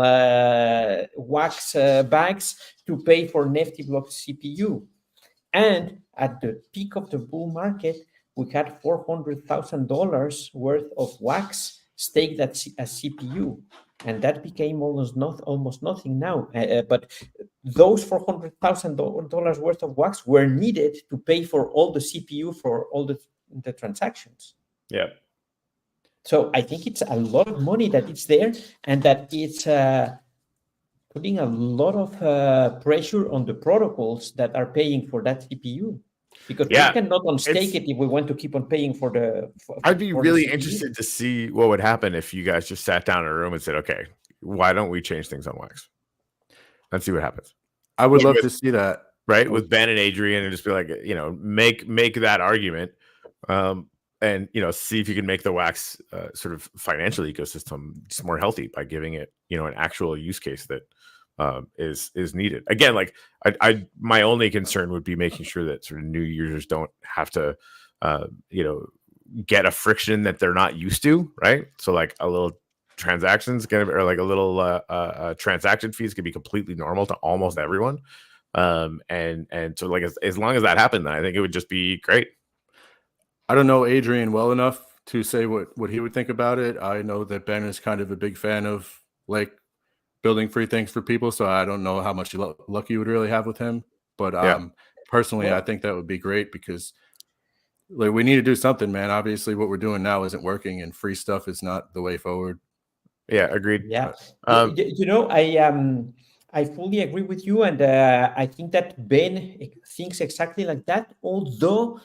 wax bags to pay for Nifty Block CPU. And at the peak of the bull market, we had $400,000 worth of wax staked at a CPU, and that became almost nothing now. But those $400,000 worth of wax were needed to pay for all the CPU for all the transactions.
Yeah.
So I think it's a lot of money that it's there, and that it's putting a lot of pressure on the protocols that are paying for that CPU, because we cannot unstake it if we want to keep on paying for the.
I'd be really interested to see what would happen if you guys just sat down in a room and said, "Okay, why don't we change things on Wax? Let's see what happens."
I would love to see that,
right, with Ben and Adrian, and just be like, make that argument. And see if you can make the Wax sort of financial ecosystem just more healthy by giving it an actual use case that is needed. Again, like I my only concern would be making sure that sort of new users don't have to get a friction that they're not used to, right? So like a little transactions or like a little transaction fees can be completely normal to almost everyone. And so like as long as that happened, then I think it would just be great.
I don't know Adrian well enough to say what he would think about it. I know that Ben is kind of a big fan of like building free things for people, so I don't know how much luck you would really have with him. But personally, I think that would be great, because like we need to do something, man. Obviously, what we're doing now isn't working, and free stuff is not the way forward.
Yeah, agreed.
Yeah, I fully agree with you, and I think that Ben thinks exactly like that. Although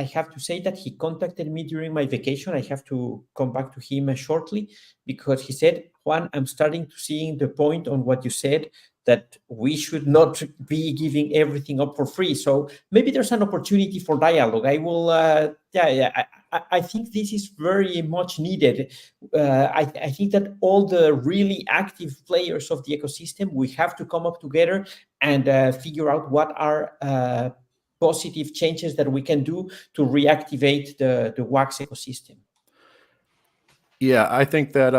I have to say that he contacted me during my vacation. I have to come back to him shortly, because he said, "Juan, I'm starting to see the point on what you said, that we should not be giving everything up for free. So maybe there's an opportunity for dialogue." I will, I think this is very much needed. I think that all the really active players of the ecosystem, we have to come up together and figure out what are positive changes that we can do to reactivate the Wax ecosystem.
Yeah, I think that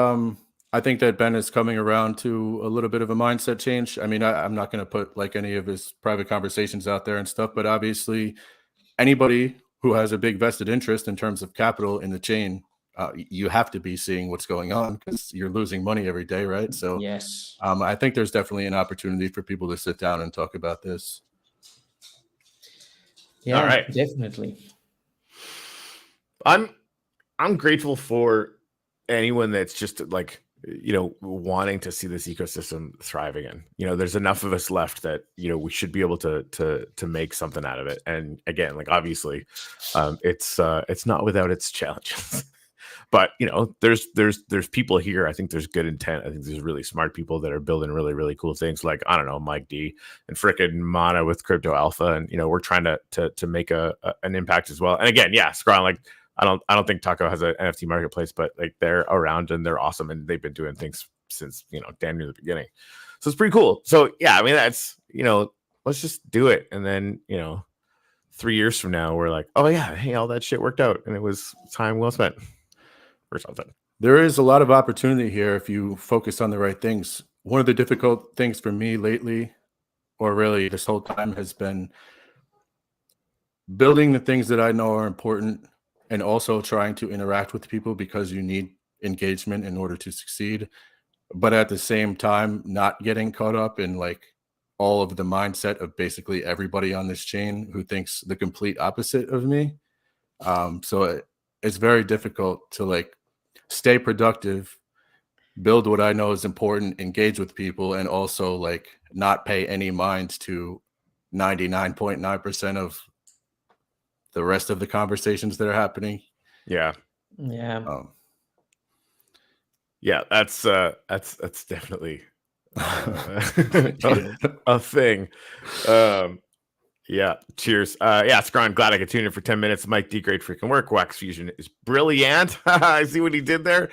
Ben is coming around to a little bit of a mindset change. I mean, I'm not going to put like any of his private conversations out there and stuff, but obviously anybody who has a big vested interest in terms of capital in the chain, you have to be seeing what's going on, because you're losing money every day, right? So
yes,
I think there's definitely an opportunity for people to sit down and talk about this.
Yeah, all right. Definitely.
I'm grateful for anyone that's just like wanting to see this ecosystem thrive again. There's enough of us left that we should be able to make something out of it. And again, like obviously, it's not without its challenges. But there's people here. I think there's good intent. I think there's really smart people that are building really, really cool things. Like, I don't know, MikeD and frickin' Mana with Crypto Alpha, and we're trying to make an impact as well. And again, Scron, like I don't think Taco has an NFT marketplace, but like they're around and they're awesome, and they've been doing things since damn near the beginning. So it's pretty cool. So yeah, I mean that's let's just do it, and then 3 years from now we're like, oh yeah, hey, all that shit worked out, and it was time well spent. Or something.
There is a lot of opportunity here if you focus on the right things. One of the difficult things for me lately, or really this whole time, has been building the things that I know are important, and also trying to interact with people, because you need engagement in order to succeed. But at the same time, not getting caught up in like all of the mindset of basically everybody on this chain who thinks the complete opposite of me. So it's very difficult to like stay productive, build what I know is important, engage with people, and also like not pay any mind to 99.9% of the rest of the conversations that are happening.
Yeah. Yeah, that's definitely a thing. Yeah, cheers. Yeah, Scron, glad I could tune in for 10 minutes. MikeD, great freaking work. Wax Fusion is brilliant. I see what he did there.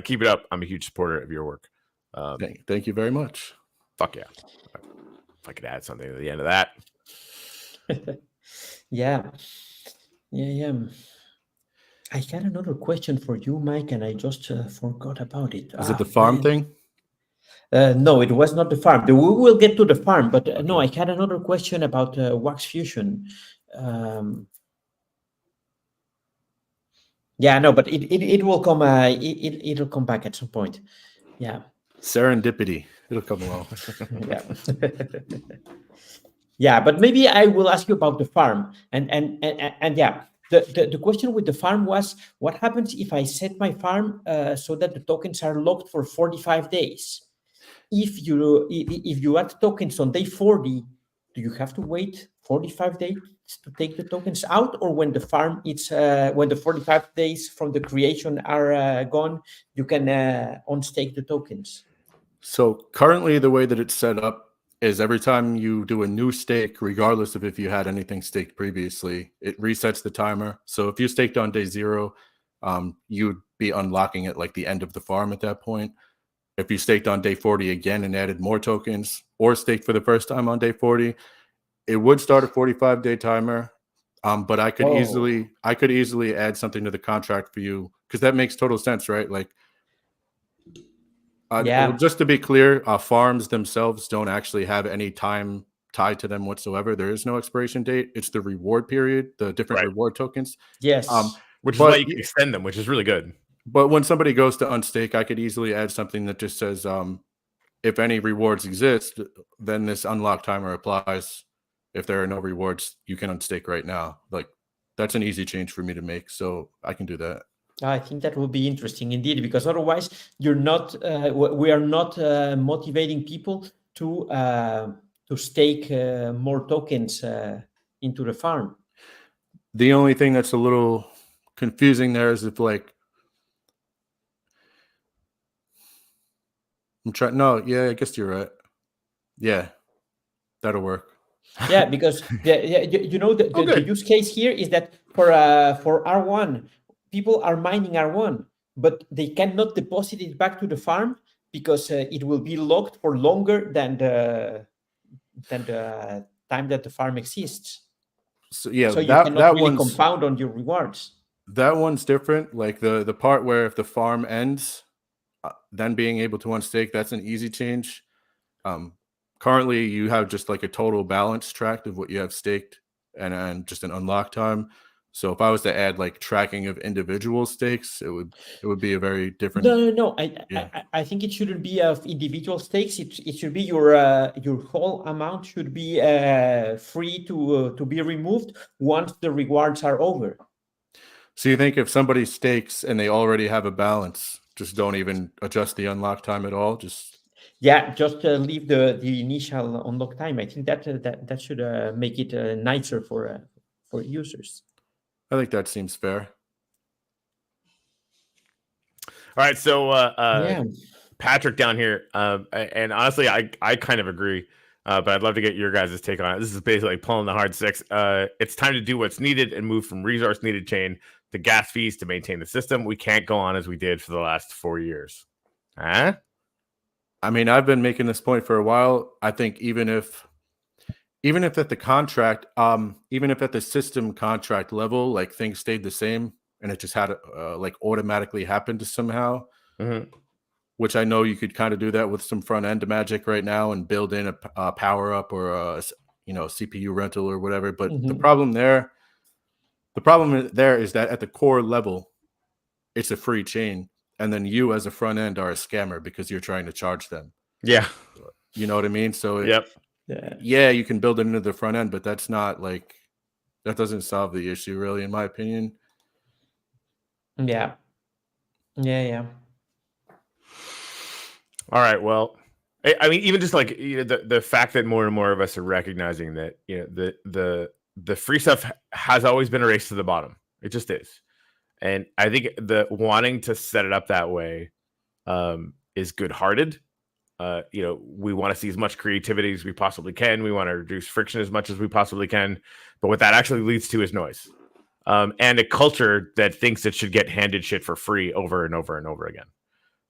Keep it up. I'm a huge supporter of your work.
Thank you very much.
Fuck yeah. If I could add something at the end of that.
Yeah. I had another question for you, Mike, and I just forgot about it.
Is it the farm thing?
No, it was not the farm. We will get to the farm, but no, I had another question about Wax Fusion. Yeah, no, but it will come. It'll come back at some point. Yeah.
Serendipity. It'll come along.
Yeah. Yeah, but maybe I will ask you about the farm. And yeah, the question with the farm was, what happens if I set my farm so that the tokens are locked for 45 days? If you add tokens on day 40, do you have to wait 45 days to take the tokens out, or when the farm when the 45 days from the creation are gone, you can unstake the tokens?
So currently the way that it's set up is every time you do a new stake, regardless of if you had anything staked previously, it resets the timer. So if you staked on day 0, you'd be unlocking at like the end of the farm at that point. If you staked on day 40 again and added more tokens, or staked for the first time on day 40, it would start a 45-day timer. But I could easily add something to the contract for you, because that makes total sense, right? Like, just to be clear, farms themselves don't actually have any time tied to them whatsoever. There is no expiration date. It's the reward period, the different reward tokens.
Yes.
Which is why you can extend them, which is really good.
But when somebody goes to unstake, I could easily add something that just says, if any rewards exist, then this unlock timer applies. If there are no rewards, you can unstake right now. Like, that's an easy change for me to make, so I can do that.
I think that will be interesting indeed, because otherwise we are not motivating people to stake more tokens into the farm.
The only thing that's a little confusing there is if, like, I guess you're right. Yeah, that'll work.
Yeah, because the use case here is that for R1, people are mining R1, but they cannot deposit it back to the farm because it will be locked for longer than the time that the farm exists.
So you
cannot really compound on your rewards.
That one's different. Like the part where if the farm ends, then being able to unstake, that's an easy change. Currently, you have just like a total balance tracked of what you have staked and just an unlock time. So if I was to add like tracking of individual stakes, it would be a very different.
No. I think it shouldn't be of individual stakes. It should be your whole amount should be free to be removed once the rewards are over.
So you think if somebody stakes and they already have a balance, just don't even adjust the unlock time at all? Just
leave the initial unlock time. I think that should make it nicer for users.
I think that seems fair.
All right, so Patrick down here, and honestly, I kind of agree, but I'd love to get your guys' take on it. This is basically pulling the hard 6. It's time to do what's needed and move from resource needed chain to gas fees to maintain the system. We can't go on as we did for the last 4 years. Huh?
I mean, I've been making this point for a while. I think even if at the contract, even if at the system contract level, like things stayed the same and it just had like automatically happened somehow, which I know you could kind of do that with some front end magic right now and build in a power up or a CPU rental or whatever. But the problem there is that at the core level, it's a free chain. And then you as a front end are a scammer because you're trying to charge them.
Yeah.
You know what I mean? So
yeah,
you can build it into the front end, but that's not like, that doesn't solve the issue really, in my opinion.
Yeah. Yeah.
All right. Well, I mean, even just like the fact that more and more of us are recognizing that the free stuff has always been a race to the bottom. It just is, and I think the wanting to set it up that way is good-hearted. We want to see as much creativity as we possibly can. We want to reduce friction as much as we possibly can. But what that actually leads to is noise, and a culture that thinks it should get handed shit for free over and over and over again.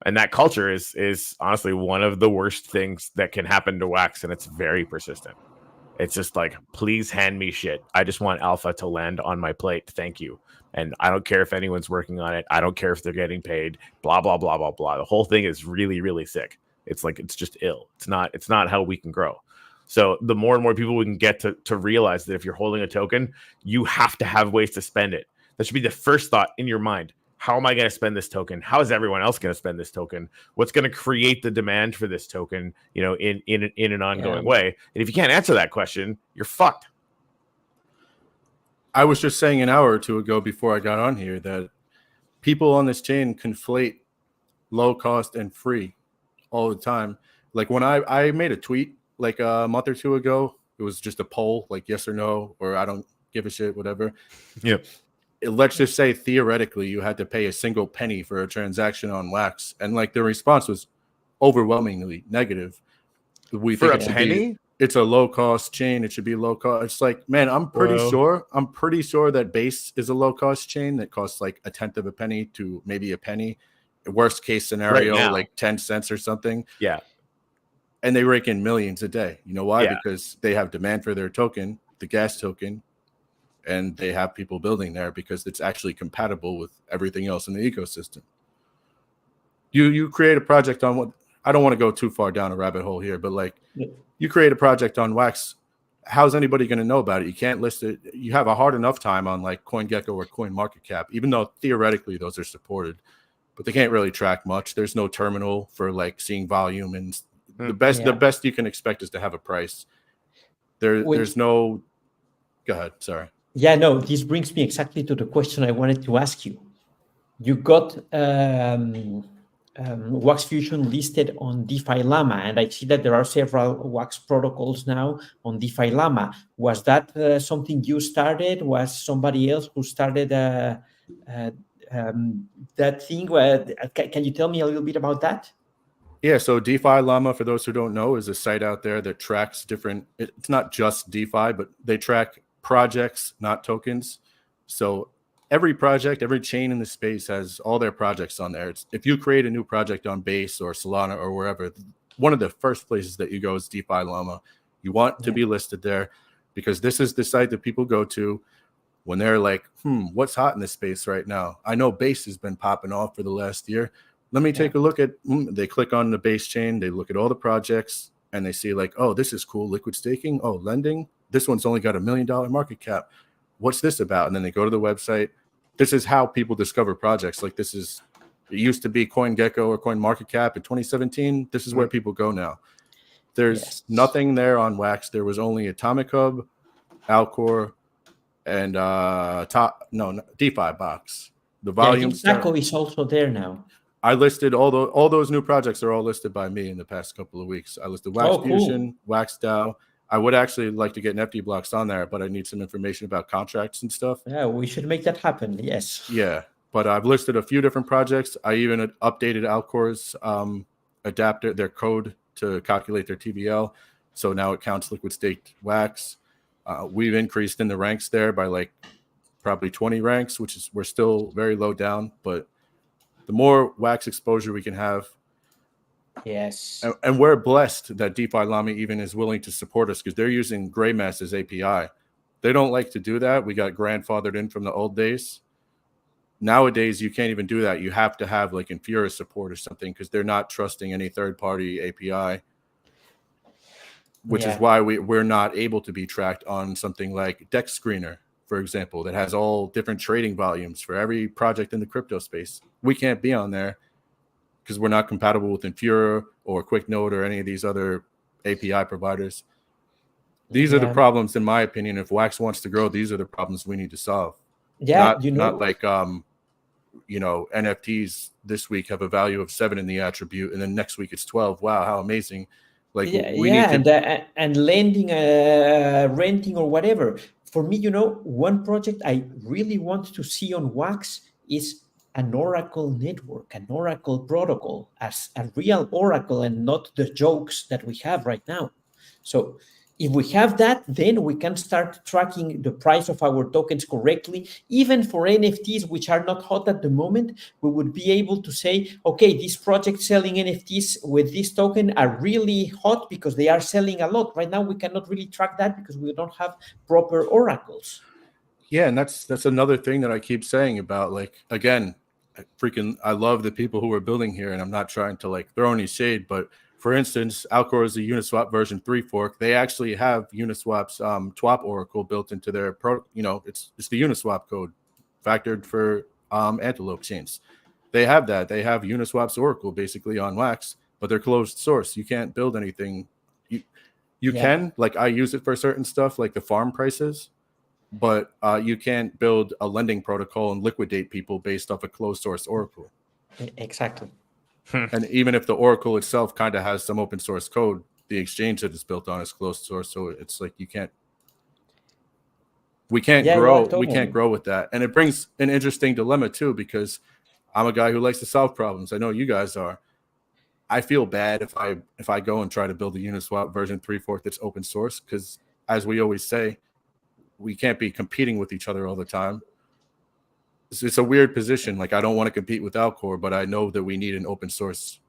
And that culture is honestly one of the worst things that can happen to Wax, and it's very persistent. It's just like, please hand me shit. I just want alpha to land on my plate. Thank you. And I don't care if anyone's working on it. I don't care if they're getting paid. Blah, blah, blah, blah, blah. The whole thing is really, really sick. It's like, it's just ill. It's not how we can grow. So the more and more people we can get to realize that if you're holding a token, you have to have ways to spend it. That should be the first thought in your mind. How am I going to spend this token? How is everyone else going to spend this token? What's going to create the demand for this token, in an ongoing way? And if you can't answer that question, you're fucked.
I was just saying an hour or two ago before I got on here that people on this chain conflate low cost and free all the time. Like when I made a tweet like a month or two ago, it was just a poll, like yes or no, or I don't give a shit, whatever.
Yep.
Let's just say theoretically you had to pay a single penny for a transaction on Wax, and like the response was overwhelmingly negative. We
For
think
a penny?
It's a low cost chain. It should be low cost. It's like, man, I'm pretty sure that Base is a low cost chain that costs like a tenth of a penny to maybe a penny. Worst case scenario, like 10 cents or something.
Yeah.
And they rake in millions a day. You know why?
Yeah.
Because they have demand for their token, the gas token. And they have people building there because it's actually compatible with everything else in the ecosystem. You create a project on what I don't want to go too far down a rabbit hole here, but like you create a project on Wax, how's anybody going to know about it? You can't list it. You have a hard enough time on like CoinGecko or CoinMarketCap, even though theoretically those are supported, but they can't really track much. There's no terminal for like seeing volume, and the best you can expect is to have a price. There's no. Go ahead. Sorry.
Yeah, no, this brings me exactly to the question I wanted to ask you. You got Wax Fusion listed on DeFi Llama, and I see that there are several Wax protocols now on DeFi Llama. Was that something you started? Was somebody else who started that thing? Can you tell me a little bit about that?
Yeah, so DeFi Llama, for those who don't know, is a site out there that tracks it's not just DeFi, but they track projects, not tokens. So every project, every chain in the space has all their projects on there. If you create a new project on Base or Solana or wherever, one of the first places that you go is DeFi Llama. You want to be listed there because this is the site that people go to when they're like, what's hot in this space right now? I know Base has been popping off for the last year. Let me take a look at, they click on the Base chain, they look at all the projects, and they see like, oh, this is cool, liquid staking, oh, lending. This one's only got $1 million market cap. What's this about? And then they go to the website. This is how people discover projects. Like it used to be CoinGecko or CoinMarketCap in 2017. This is where people go now. There's nothing there on Wax. There was only Atomic Hub, Alcor, and DeFi Box. The volume.
Taco is also there now.
I listed all those new projects are all listed by me in the past couple of weeks. I listed Wax Fusion, Wax DAO. I would actually like to get NFT blocks on there, but I need some information about contracts and stuff.
Yeah, we should make that happen. Yes.
Yeah, but I've listed a few different projects. I even updated Alcor's adapter, their code to calculate their TVL. So now it counts liquid staked Wax. We've increased in the ranks there by like probably 20 ranks, we're still very low down, but the more Wax exposure we can have.
Yes.
And we're blessed that DeFi Llama even is willing to support us because they're using Greymass's API. They don't like to do that. We got grandfathered in from the old days. Nowadays, you can't even do that. You have to have like Infura support or something because they're not trusting any third-party API, which is why we're not able to be tracked on something like Dex Screener, for example, that has all different trading volumes for every project in the crypto space. We can't be on there because we're not compatible with Infura or QuickNote or any of these other API providers. These are the problems, in my opinion. If Wax wants to grow, these are the problems we need to solve.
Yeah,
not like NFTs this week have a value of 7 in the attribute, and then next week it's 12. Wow, how amazing! Like we need to,
and lending, renting or whatever. For me, one project I really want to see on Wax is an Oracle network, an Oracle protocol, as a real Oracle and not the jokes that we have right now. So if we have that, then we can start tracking the price of our tokens correctly. Even for NFTs, which are not hot at the moment, we would be able to say, okay, these projects selling NFTs with this token are really hot because they are selling a lot. Right now, we cannot really track that because we don't have proper oracles.
Yeah, and that's another thing that I keep saying about, like, again, I love the people who are building here, and I'm not trying to like throw any shade, but for instance, Alcor is a Uniswap version 3 fork. They actually have Uniswap's TWAP Oracle built into their it's the Uniswap code factored for Antelope chains. They have that. They have Uniswap's Oracle basically on Wax, but they're closed source. You can't build anything. You can, like, I use it for certain stuff like the farm prices, but you can't build a lending protocol and liquidate people based off a closed source Oracle.
Exactly.
And even if the Oracle itself kind of has some open source code, the exchange that it's built on is closed source. So it's like we can't grow.
Totally.
We can't grow with that. And it brings an interesting dilemma too, because I'm a guy who likes to solve problems. I know you guys are. I feel bad if I go and try to build a Uniswap version 3 fork that's open source, because as we always say, we can't be competing with each other all the time. It's a weird position. Like, I don't want to compete with Alcor, but I know that we need an open source.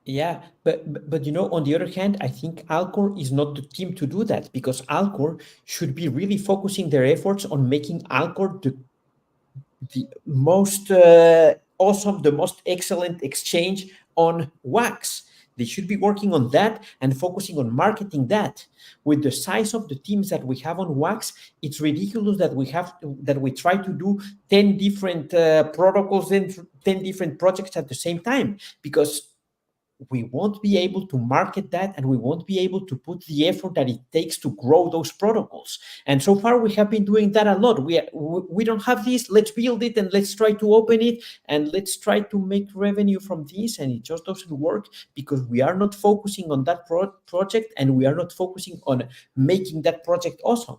Yeah, but on the other hand, I think Alcor is not the team to do that, because Alcor should be really focusing their efforts on making Alcor the most awesome, the most excellent exchange on Wax. They should be working on that and focusing on marketing that. With the size of the teams that we have on Wax, it's ridiculous that we try to do 10 different protocols and 10 different projects at the same time, because we won't be able to market that, and we won't be able to put the effort that it takes to grow those protocols. And so far, we have been doing that a lot. We don't have this. Let's build it and let's try to open it and let's try to make revenue from this. And it just doesn't work because we are not focusing on that project, and we are not focusing on making that project awesome.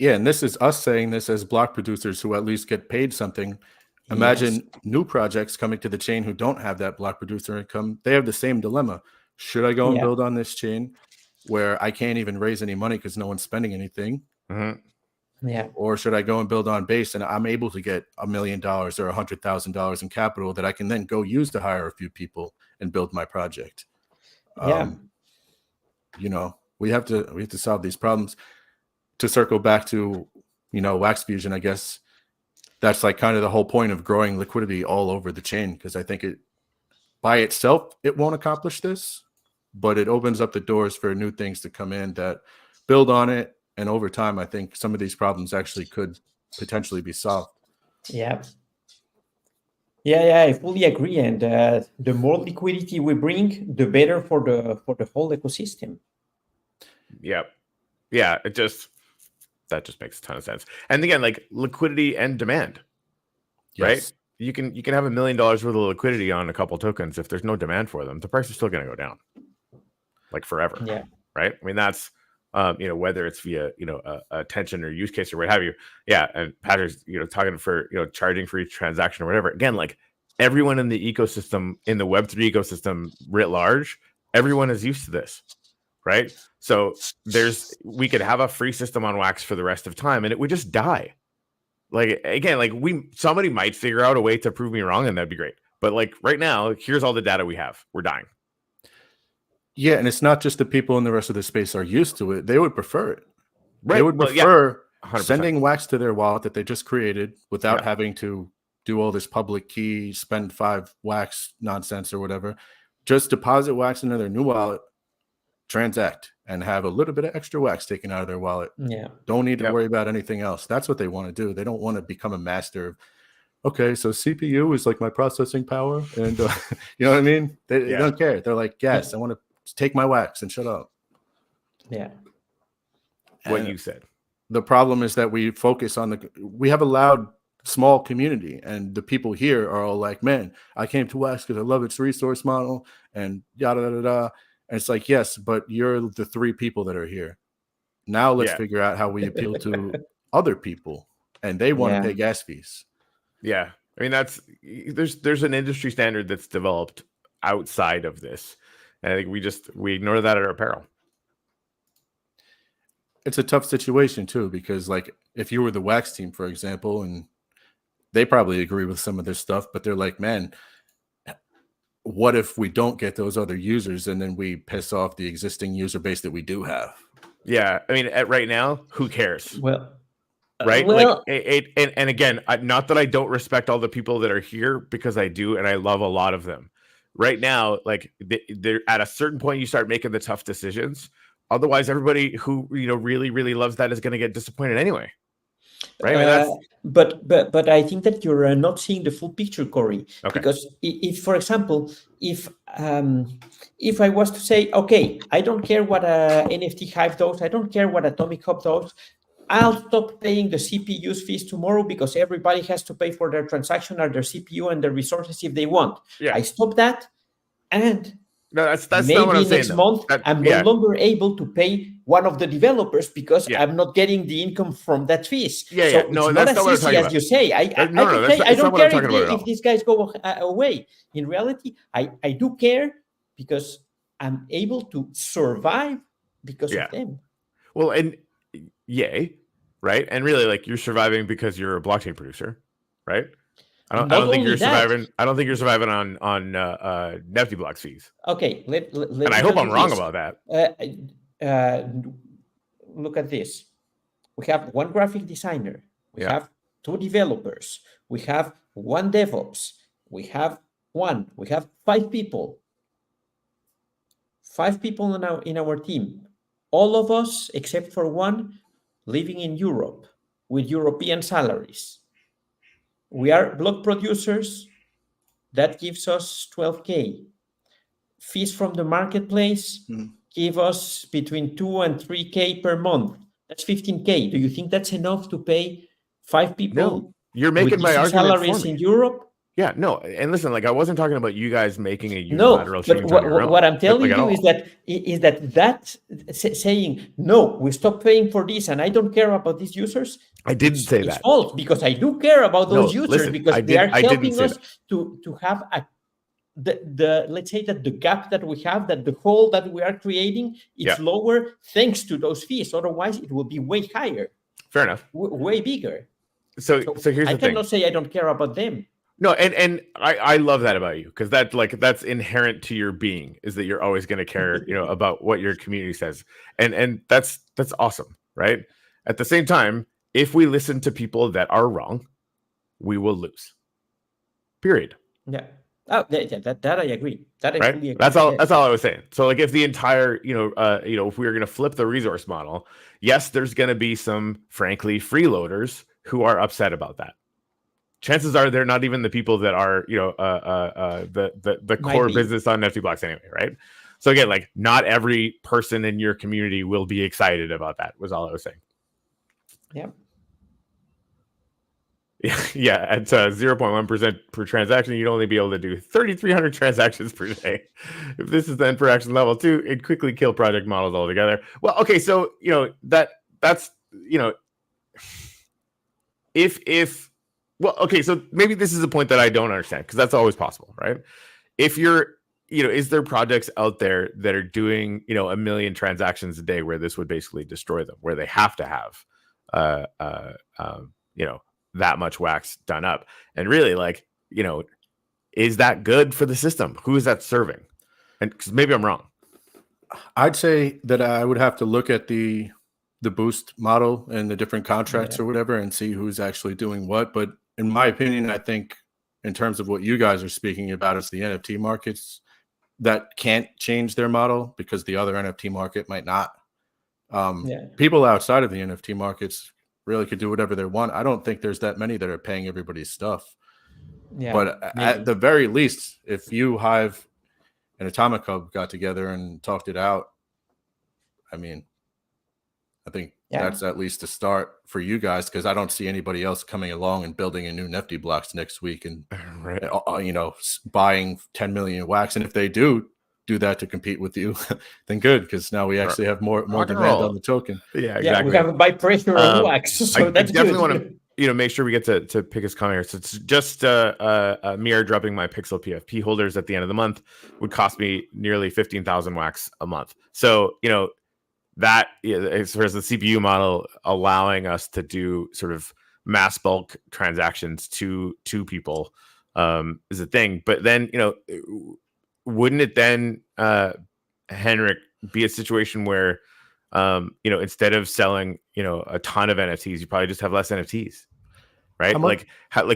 Yeah, and this is us saying this as block producers who at least get paid something. Imagine new projects coming to the chain who don't have that block producer income. They have the same dilemma. Should I go and build on this chain where I can't even raise any money because no one's spending anything?
Mm-hmm. Yeah.
Or should I go and build on Base and I'm able to get $1 million or $100,000 in capital that I can then go use to hire a few people and build my project?
Yeah.
We have to solve these problems. To circle back to, Wax Fusion, I guess that's like kind of the whole point of growing liquidity all over the chain, because I think it by itself, it won't accomplish this, but it opens up the doors for new things to come in that build on it. And over time, I think some of these problems actually could potentially be solved.
Yeah. Yeah, I fully agree. And the more liquidity we bring, the better for the whole ecosystem.
Yep. Yeah, that just makes a ton of sense. And again, like liquidity and demand, right? You can have $1 million worth of liquidity on a couple tokens. If there's no demand for them, the price is still going to go down, like forever.
Yeah.
Right. I mean, that's whether it's via attention or use case or what have you. Yeah. And Patrick's talking for charging for each transaction or whatever. Again, like everyone in the ecosystem, in the Web3 ecosystem writ large, everyone is used to this. Right. So we could have a free system on Wax for the rest of time and it would just die. Like, again, like somebody might figure out a way to prove me wrong and that'd be great. But like right now, here's all the data we have. We're dying.
Yeah. And it's not just the people in the rest of the space are used to it. They would prefer it.
Right.
They would prefer
100%.
Sending Wax to their wallet that they just created without having to do all this public key, spend 5 Wax nonsense or whatever. Just deposit Wax into their new wallet, transact, and have a little bit of extra Wax taken out of their wallet.
Yeah.
Don't need to worry about anything else. That's what they want to do. They don't want to become a master of, okay, so CPU is like my processing power. And you know what I mean? They don't care. They're like, yes, I want to take my Wax and shut up.
Yeah.
What you said.
The problem is that we focus on we have allowed small community, and the people here are all like, man, I came to Wax because I love its resource model and yada yada yada. And it's like, yes, but you're the 3 people that are here. Now let's figure out how we appeal to other people, and they want to pay gas fees.
Yeah, I mean there's an industry standard that's developed outside of this, and I think we ignore that at our peril.
It's a tough situation too, because like if you were the Wax team, for example, and they probably agree with some of this stuff, but they're like, man, what if we don't get those other users and then we piss off the existing user base that we do have?
Yeah, I mean, right now, who cares?
Well,
right?
well,
Like and again, not that I don't respect all the people that are here, because I do, and I love a lot of them. Right now, like they're at a certain point, you start making the tough decisions. Otherwise, everybody who really, really loves that is going to get disappointed anyway. Right? I mean,
but I think that you're not seeing the full picture, Corey.
Okay.
Because if, for example, if I was to say, okay, I don't care what NFT Hive does, I don't care what Atomic Hub does, I'll stop paying the CPU's fees tomorrow because everybody has to pay for their transaction or their CPU and their resources if they want.
Yeah.
I stop that, and
no, that's
maybe
not what I'm
next
saying,
month I'm no longer able to pay one of the developers because I'm not getting the income from that fees. So
no,
it's
that's
not as easy as you say. I don't care if these guys go away. In reality, I do care because I'm able to survive because of them.
Well, and yay, right? And really, like, you're surviving because you're a blockchain producer, right? I don't think you're surviving. I don't think you're surviving on Nifty Blocks fees.
Okay,
and I hope I'm wrong about that.
Look at this. We have one graphic designer. We have 2 developers. We have 1 DevOps. We have 5 people. 5 people in our team. All of us, except for 1, living in Europe with European salaries. We are block producers. That gives us 12K. Fees from the marketplace give us between 2 and 3K per month. That's 15K. Do you think that's enough to pay 5 people?
No, you're making my argument
salaries
for me.
in Europe?
Yeah, no, and listen, like, I wasn't talking about you guys making a unilateral change on your own.
What I'm telling you is that saying, no, we stop paying for this and I don't care about these users.
I didn't say that.
It's false, because I do care about those users, because they are helping us to have let's say that the gap that we have, that the hole that we are creating, it's lower thanks to those fees. Otherwise, it will be way higher.
Fair enough.
Way bigger.
So here's the thing.
I cannot say I don't care about them.
No, and I love that about you, because that's inherent to your being, is that you're always going to care, about what your community says, and that's awesome, right? At the same time, if we listen to people that are wrong, we will lose. Period.
Yeah. Oh, that I agree. That I fully agree.
That's all I was saying. So, like, if the entire, if we were going to flip the resource model, yes, there's going to be some, frankly, freeloaders who are upset about that. Chances are they're not even the people that are, the core business on Nifty Blocks anyway, right? So again, like, not every person in your community will be excited about that, was all I was saying.
Yeah.
Yeah, at 0.1% per transaction, you'd only be able to do 3,300 transactions per day. If this is the end per action level 2, it'd quickly kill project models altogether. Well, okay, so that's well, okay, so maybe this is a point that I don't understand, because that's always possible, right? If you're, is there projects out there that are doing, 1 million transactions a day where this would basically destroy them, where they have to have, that much wax done up? And really, like, is that good for the system? Who is that serving? And because maybe I'm wrong.
I'd say that I would have to look at the boost model and the different contracts or whatever and see who's actually doing what. But in my opinion, I think in terms of what you guys are speaking about, it's the NFT markets that can't change their model, because the other NFT market might not. People outside of the NFT markets really could do whatever they want. I don't think there's that many that are paying everybody's stuff. Yeah, but at the very least, if you, Hive, and Atomic Hub got together and talked it out, I mean, I think that's at least a start for you guys, because I don't see anybody else coming along and building a new Nifty blocks next week and buying 10 million wax. And if they do that to compete with you, then good, because now we actually have more demand on the token.
Yeah, exactly.
We have a buy pressure on wax, so that's
definitely
good.
Want to make sure we get to pick his comment here. So it's just me airdropping my Pixel PFP holders at the end of the month would cost me nearly 15,000 wax a month. So that as far as the CPU model allowing us to do sort of mass bulk transactions to people is a thing. But then wouldn't it then, Henrik, be a situation where instead of selling a ton of NFTs, you probably just have less NFTs, right? Like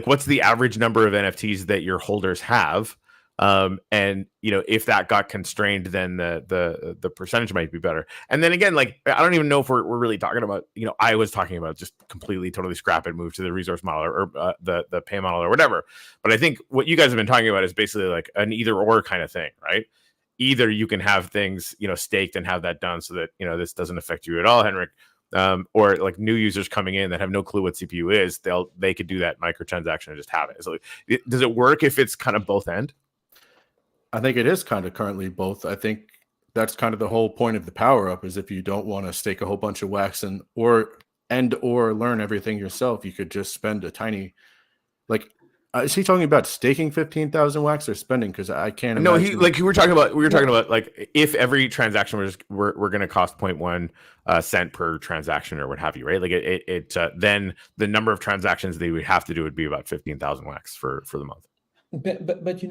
what's the average number of NFTs that your holders have? And if that got constrained, then the percentage might be better. And then again, like, I don't even know if we're really talking about, I was talking about just completely, totally scrap it, move to the resource model or the pay model or whatever. But I think what you guys have been talking about is basically like an either or kind of thing, right? Either you can have things, staked and have that done so that, this doesn't affect you at all, Henrik. Or like new users coming in that have no clue what CPU is, they could do that microtransaction and just have it. So does it work if it's kind of both end?
I think it is kind of currently both. I think that's kind of the whole point of the power up, is if you don't want to stake a whole bunch of wax or learn everything yourself, you could just spend a tiny, like, is he talking about staking 15,000 wax or spending? Because I can't imagine.
No, we were talking about like if every transaction were going to cost 0.1 cent per transaction or what have you, right? Like then the number of transactions they would have to do would be about 15,000 wax for the month.
But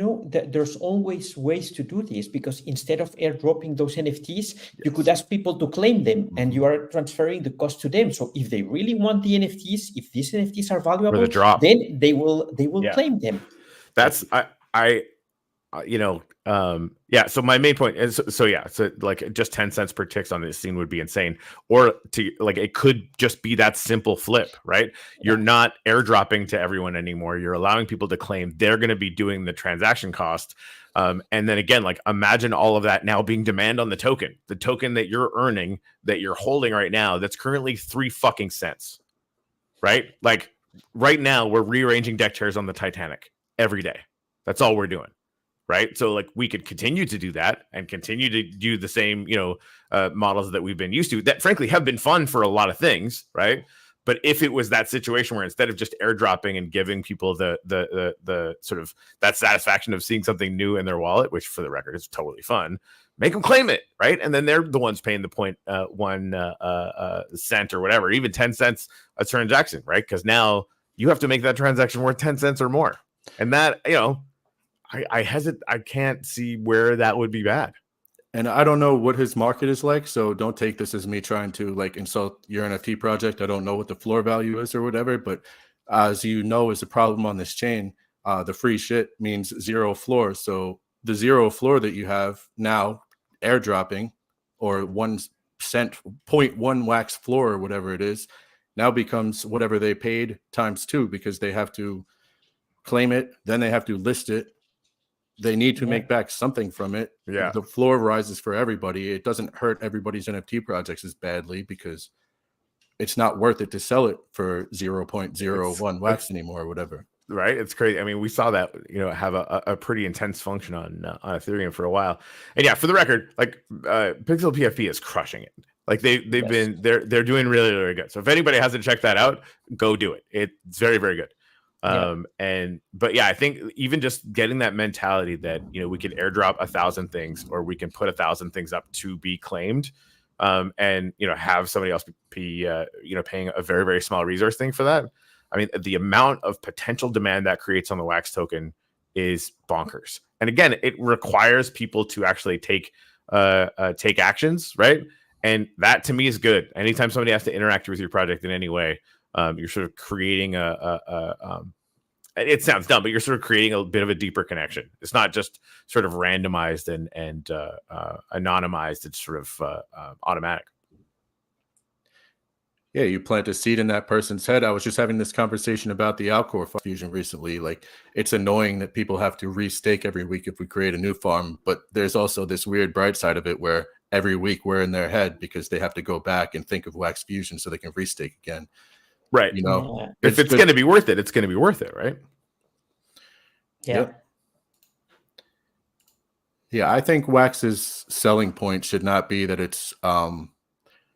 there's always ways to do this, because instead of airdropping those NFTs, you could ask people to claim them, and you are transferring the cost to them. So if they really want the NFTs, if these NFTs are valuable, then they will claim them.
That's so my main point is so like just 10 cents per ticks on this scene would be insane, or it could just be that simple flip, right? You're not airdropping to everyone anymore. You're allowing people to claim. They're going to be doing the transaction cost, and then again, like, imagine all of that now being demand on the token that you're earning, that you're holding right now, that's currently 3 fucking cents, right? Like right now we're rearranging deck chairs on the Titanic every day. That's all we're doing. Right. So like we could continue to do that and continue to do the same, models that we've been used to, that frankly have been fun for a lot of things. Right. But if it was that situation where instead of just airdropping and giving people the sort of that satisfaction of seeing something new in their wallet, which for the record is totally fun, make them claim it. Right. And then they're the ones paying the 0.1 cent or whatever, even 10 cents a transaction. Right. Because now you have to make that transaction worth 10 cents or more. And that, I hesitate. I can't see where that would be bad.
And I don't know what his market is like, so don't take this as me trying to like insult your NFT project. I don't know what the floor value is or whatever, but as you know, is a problem on this chain. The free shit means zero floor. So the zero floor that you have now airdropping, or 1 cent, 0.1 wax floor or whatever it is, now becomes whatever they paid times 2, because they have to claim it, then they have to list it. They need to make back something from it.
Yeah.
The floor rises for everybody. It doesn't hurt everybody's NFT projects as badly, because it's not worth it to sell it for 0.01 wax anymore or whatever.
Right. It's crazy. I mean, we saw that, have a pretty intense function on Ethereum for a while. And yeah, for the record, like Pixel PFP is crushing it. Like they're doing really, really good. So if anybody hasn't checked that out, go do it. It's very, very good. But I think even just getting that mentality that we could airdrop 1,000 things, or we can put 1,000 things up to be claimed, and have somebody else be paying a very, very small resource thing for that. I mean, the amount of potential demand that creates on the wax token is bonkers. And again, it requires people to actually take actions, right? And that to me is good. Anytime somebody has to interact with your project in any way, you're sort of creating it sounds dumb, but you're sort of creating a bit of a deeper connection. It's not just sort of randomized and anonymized. It's sort of automatic.
Yeah, you plant a seed in that person's head. I was just having this conversation about the Alcor fusion recently. Like, it's annoying that people have to restake every week if we create a new farm, but there's also this weird bright side of it where every week wear in their head because they have to go back and think of wax fusion so they can restake again.
Right.
You know,
Yeah.
If it's going to be worth it, it's going to be worth it, right?
Yeah.
Yep. Yeah, I think wax's selling point should not be that it's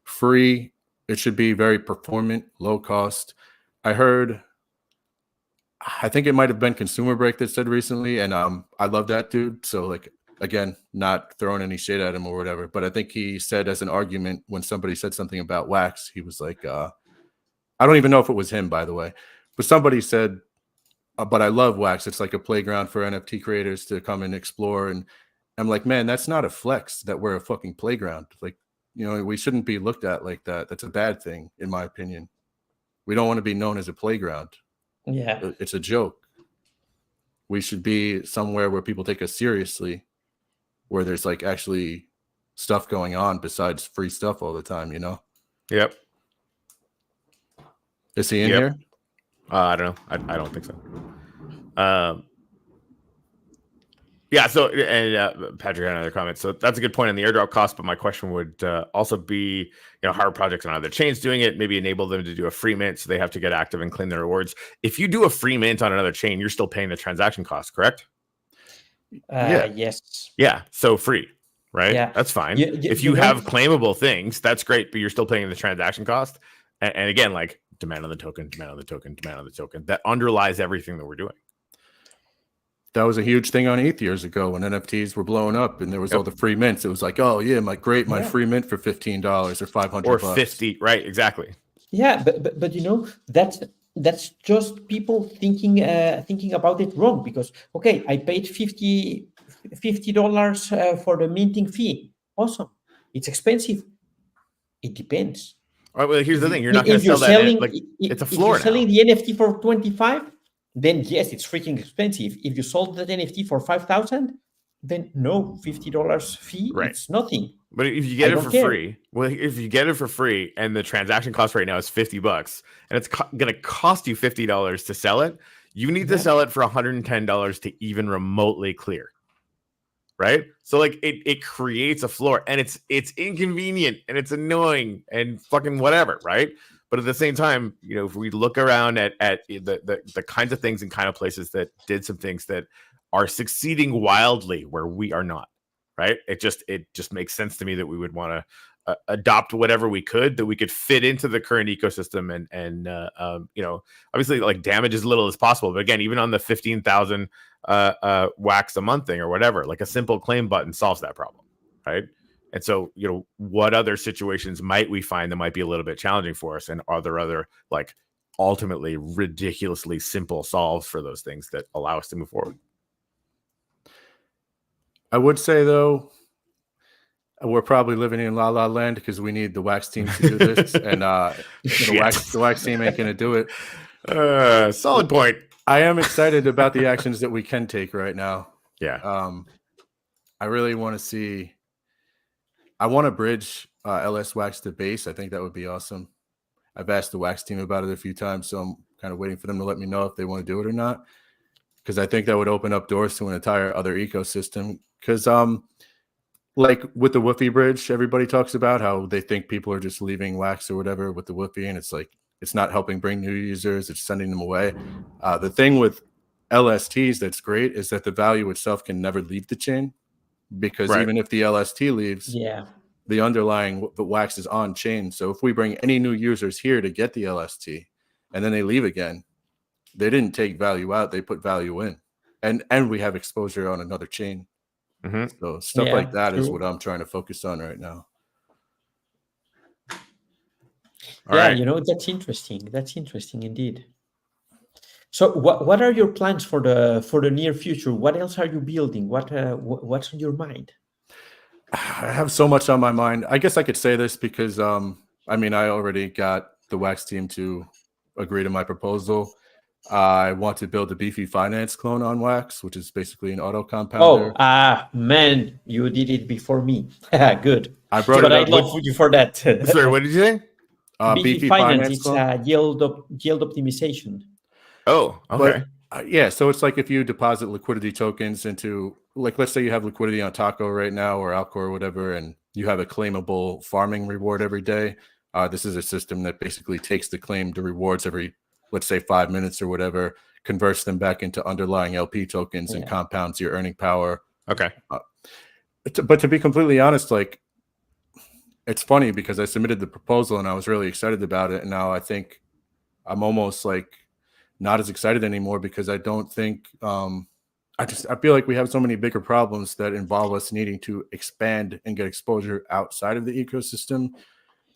free. It should be very performant, low cost. I think it might have been Consumer Break that said recently, and I love that dude. So like, again, not throwing any shade at him or whatever, but I think he said as an argument when somebody said something about wax, he was like, I don't even know if it was him, by the way, but somebody said, but I love wax. It's like a playground for NFT creators to come and explore. And I'm like, man, that's not a flex that we're a fucking playground. Like, you know, we shouldn't be looked at like that. That's a bad thing, in my opinion. We don't want to be known as a playground.
Yeah.
It's a joke. We should be somewhere where people take us seriously, where there's like actually stuff going on besides free stuff all the time, you know?
Yep.
Is he in here?
I don't know. I don't think so. Yeah. So, and Patrick had another comment. So that's a good point on the airdrop cost. But my question would also be, you know, how are projects on other chains doing it? Maybe enable them to do a free mint so they have to get active and claim their rewards. If you do a free mint on another chain, you're still paying the transaction cost, correct?
Yes.
Yeah. So free, right?
Yeah.
That's fine. If
You
you
know-
have claimable things, that's great, but you're still paying the transaction cost. And again, like demand on the token, demand on the token, demand on the token. That underlies everything that we're doing.
That was a huge thing on ETH years ago when NFTs were blowing up and there was all the free mints. It was like, oh yeah, my free mint for $15 or $500
or 50, right? Exactly.
Yeah, but you know, that's just people thinking about it wrong, because okay, I paid $50 for the minting fee. Awesome. It's expensive. It depends.
All right, well, here's the thing: you're not going
If
to sell
you're
that.
selling,
Like, it's a
if
floor
you're selling
now.
the NFT for 25, then yes, it's freaking expensive. If you sold that NFT for 5,000, then no, $50 fee,
Right.
it's nothing.
But if you get
I
it
don't
for
care.
free, well, if you get it for free, and the transaction cost right now is $50, and it's going to cost you $50 to sell it, you need to sell it for $110 to even remotely clear. Right? So like it creates a floor, and it's inconvenient and it's annoying and fucking whatever, right? But at the same time, you know, if we look around at the kinds of things and kind of places that did some things that are succeeding wildly where we are not, right? It just makes sense to me that we would want to adopt whatever we could that we could fit into the current ecosystem and you know, obviously like damage as little as possible. But again, even on the 15,000 wax a month thing or whatever, like a simple claim button solves that problem, right? And so, you know, what other situations might we find that might be a little bit challenging for us? And are there other like ultimately ridiculously simple solves for those things that allow us to move forward?
I would say though, we're probably living in La La Land because we need the wax team to do this, and the wax team ain't gonna do it.
Solid point.
I am excited about the actions that we can take right now.
Yeah.
I really want to see. I want to bridge LS Wax to base. I think that would be awesome. I've asked the wax team about it a few times, so I'm kind of waiting for them to let me know if they want to do it or not, because I think that would open up doors to an entire other ecosystem. Because like with the Woofy bridge, everybody talks about how they think people are just leaving wax or whatever with the Woofy, and it's like it's not helping bring new users, it's sending them away. The thing with LSTs that's great is that the value itself can never leave the chain, because even if the LST leaves, the underlying the wax is on chain. So if we bring any new users here to get the LST and then they leave again, they didn't take value out, they put value in, and we have exposure on another chain. So stuff like that is what I'm trying to focus on right now.
All right.
You know, that's interesting. That's interesting indeed. So what are your plans for the near future? What else are you building? What's on your mind?
I have so much on my mind. I guess I could say this because I mean, I already got the wax team to agree to my proposal. I want to build a beefy finance clone on wax, which is basically an auto compounder.
Man, you did it before me. Good.
I brought it up.
I love you for that.
Sorry, what did you say?
Beefy finance. It's yield optimization.
Oh, okay.
Yeah, so it's like if you deposit liquidity tokens into, like, let's say you have liquidity on Taco right now or Alcor or whatever, and you have a claimable farming reward every day. This is a system that basically takes the claimed rewards every, let's say, 5 minutes or whatever, converts them back into underlying LP tokens and compounds your earning power.
Okay.
But to be completely honest, like, it's funny because I submitted the proposal and I was really excited about it. And now I think I'm almost like not as excited anymore because I don't think I feel like we have so many bigger problems that involve us needing to expand and get exposure outside of the ecosystem,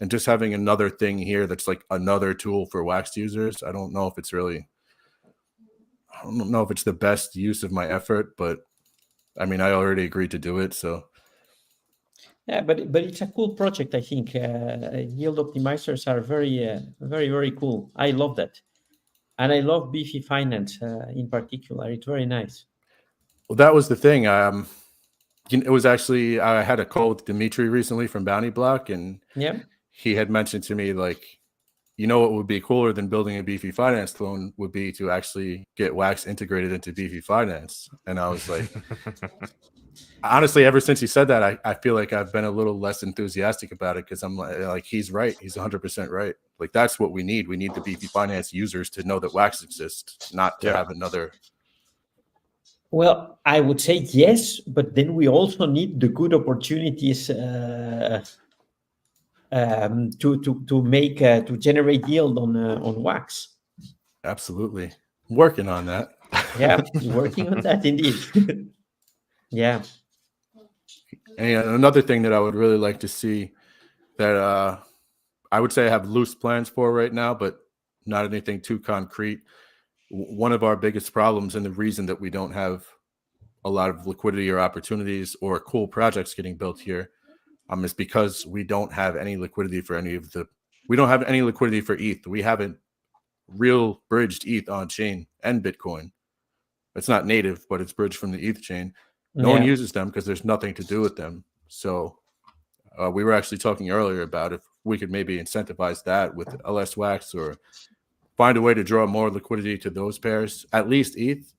and just having another thing here that's like another tool for Wax users. I don't know if it's the best use of my effort, but I mean, I already agreed to do it, so.
Yeah, but it's a cool project. I think yield optimizers are very, very cool. I love that. And I love Beefy Finance in particular. It's very nice.
Well, that was the thing. It was actually, I had a call with Dimitri recently from Bounty Block, and he had mentioned to me, like, what would be cooler than building a Beefy Finance clone would be to actually get Wax integrated into Beefy Finance. And I was like, honestly, ever since he said that, I feel like I've been a little less enthusiastic about it, because I'm like, he's right. He's 100% right. Like, that's what we need. We need the Beefy Finance users to know that Wax exists, not to have another.
Well, I would say yes, but then we also need the good opportunities to generate yield on Wax.
Absolutely, working on that.
Yeah, working on that indeed. Yeah.
And another thing that I would really like to see that I would say I have loose plans for right now, but not anything too concrete. One of our biggest problems, and the reason that we don't have a lot of liquidity or opportunities or cool projects getting built here, is because we don't have any liquidity for we don't have any liquidity for ETH. We haven't real bridged ETH on chain and Bitcoin. It's not native, but it's bridged from the ETH chain. No one uses them because there's nothing to do with them. So we were actually talking earlier about if we could maybe incentivize that with LS Wax, or find a way to draw more liquidity to those pairs, at least ETH.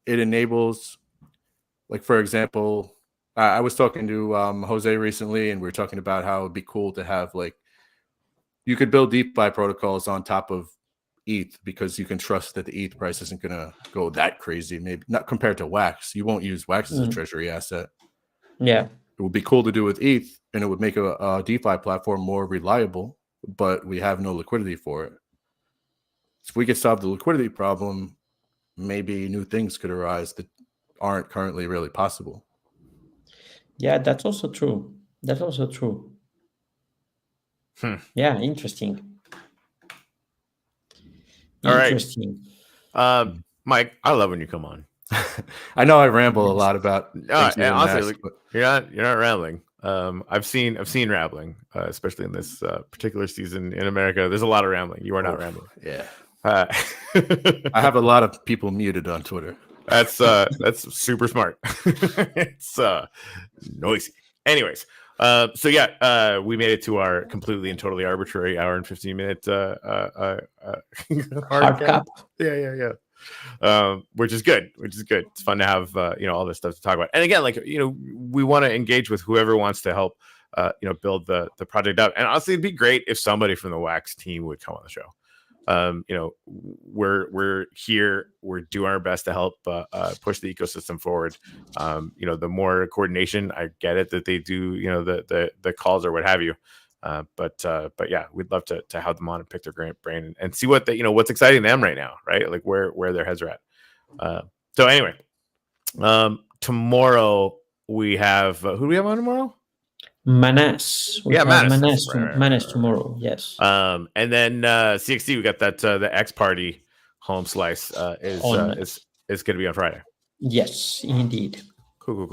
It enables, like, for example, I was talking to Jose recently, and we were talking about how it'd be cool to have, like, you could build DeFi protocols on top of ETH because you can trust that the ETH price isn't going to go that crazy. Maybe not compared to Wax. You won't use Wax as a treasury asset.
Yeah.
It would be cool to do with ETH, and it would make a DeFi platform more reliable, but we have no liquidity for it. If we could solve the liquidity problem, maybe new things could arise that aren't currently really possible.
Yeah, that's also true. Yeah, interesting.
All
interesting.
Right. Mike, I love when you come on.
I know I ramble a lot about
honestly, you're not rambling. I've seen rambling, especially in this particular season in America. There's a lot of rambling. You are not rambling.
Yeah. I have a lot of people muted on Twitter.
That's super smart. It's noisy. Anyways, so we made it to our completely and totally arbitrary hour and 15-minute
hard cap.
Yeah. Which is good. It's fun to have all this stuff to talk about. And again, like, we want to engage with whoever wants to help build the project up. And honestly, it'd be great if somebody from the Wax team would come on the show. We're here, we're doing our best to help push the ecosystem forward. The more coordination, I get it that they do, the calls or what have you. But yeah, we'd love to have them on and pick their brain and see what what's exciting them right now, right? Like where their heads are at. So anyway, tomorrow we have who do we have on tomorrow?
Manas. Manas tomorrow. Yes.
And then CXT, we got that the X Party home slice is going to be on Friday.
Yes, indeed.
Cool.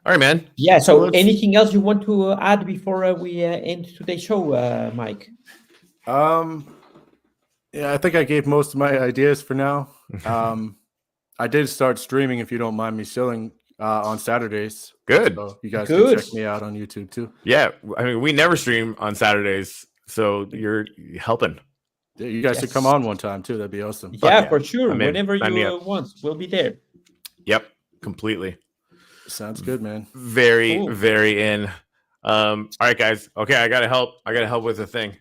All right, man.
Yeah. So, anything else you want to add before we end today's show, Mike?
Yeah, I think I gave most of my ideas for now. I did start streaming, if you don't mind me showing, on Saturdays.
Good.
So you guys can check me out on YouTube too.
Yeah, I mean, we never stream on Saturdays, so you're helping.
Yeah, you guys should come
Yes.
on one time too. That'd be awesome.
Yeah,
yeah.
for sure.
I'm in.
Whenever
Sign me
you
up.
want, we'll be there.
Yep, completely.
Sounds good, man.
Very,
Cool.
very in. All right, guys. Okay, I gotta help with a thing.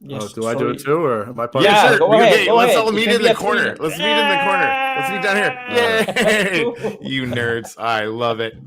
Yes,
Do I do it
sorry.
too, or am I part
Yeah,
of it?
go ahead. Go
Let's
ahead.
all
It
meet
can
in
be
the
a
corner.
three-minute-
Let's meet in the corner. Let's meet down here.
Ah!
Yay! You nerds. I love it.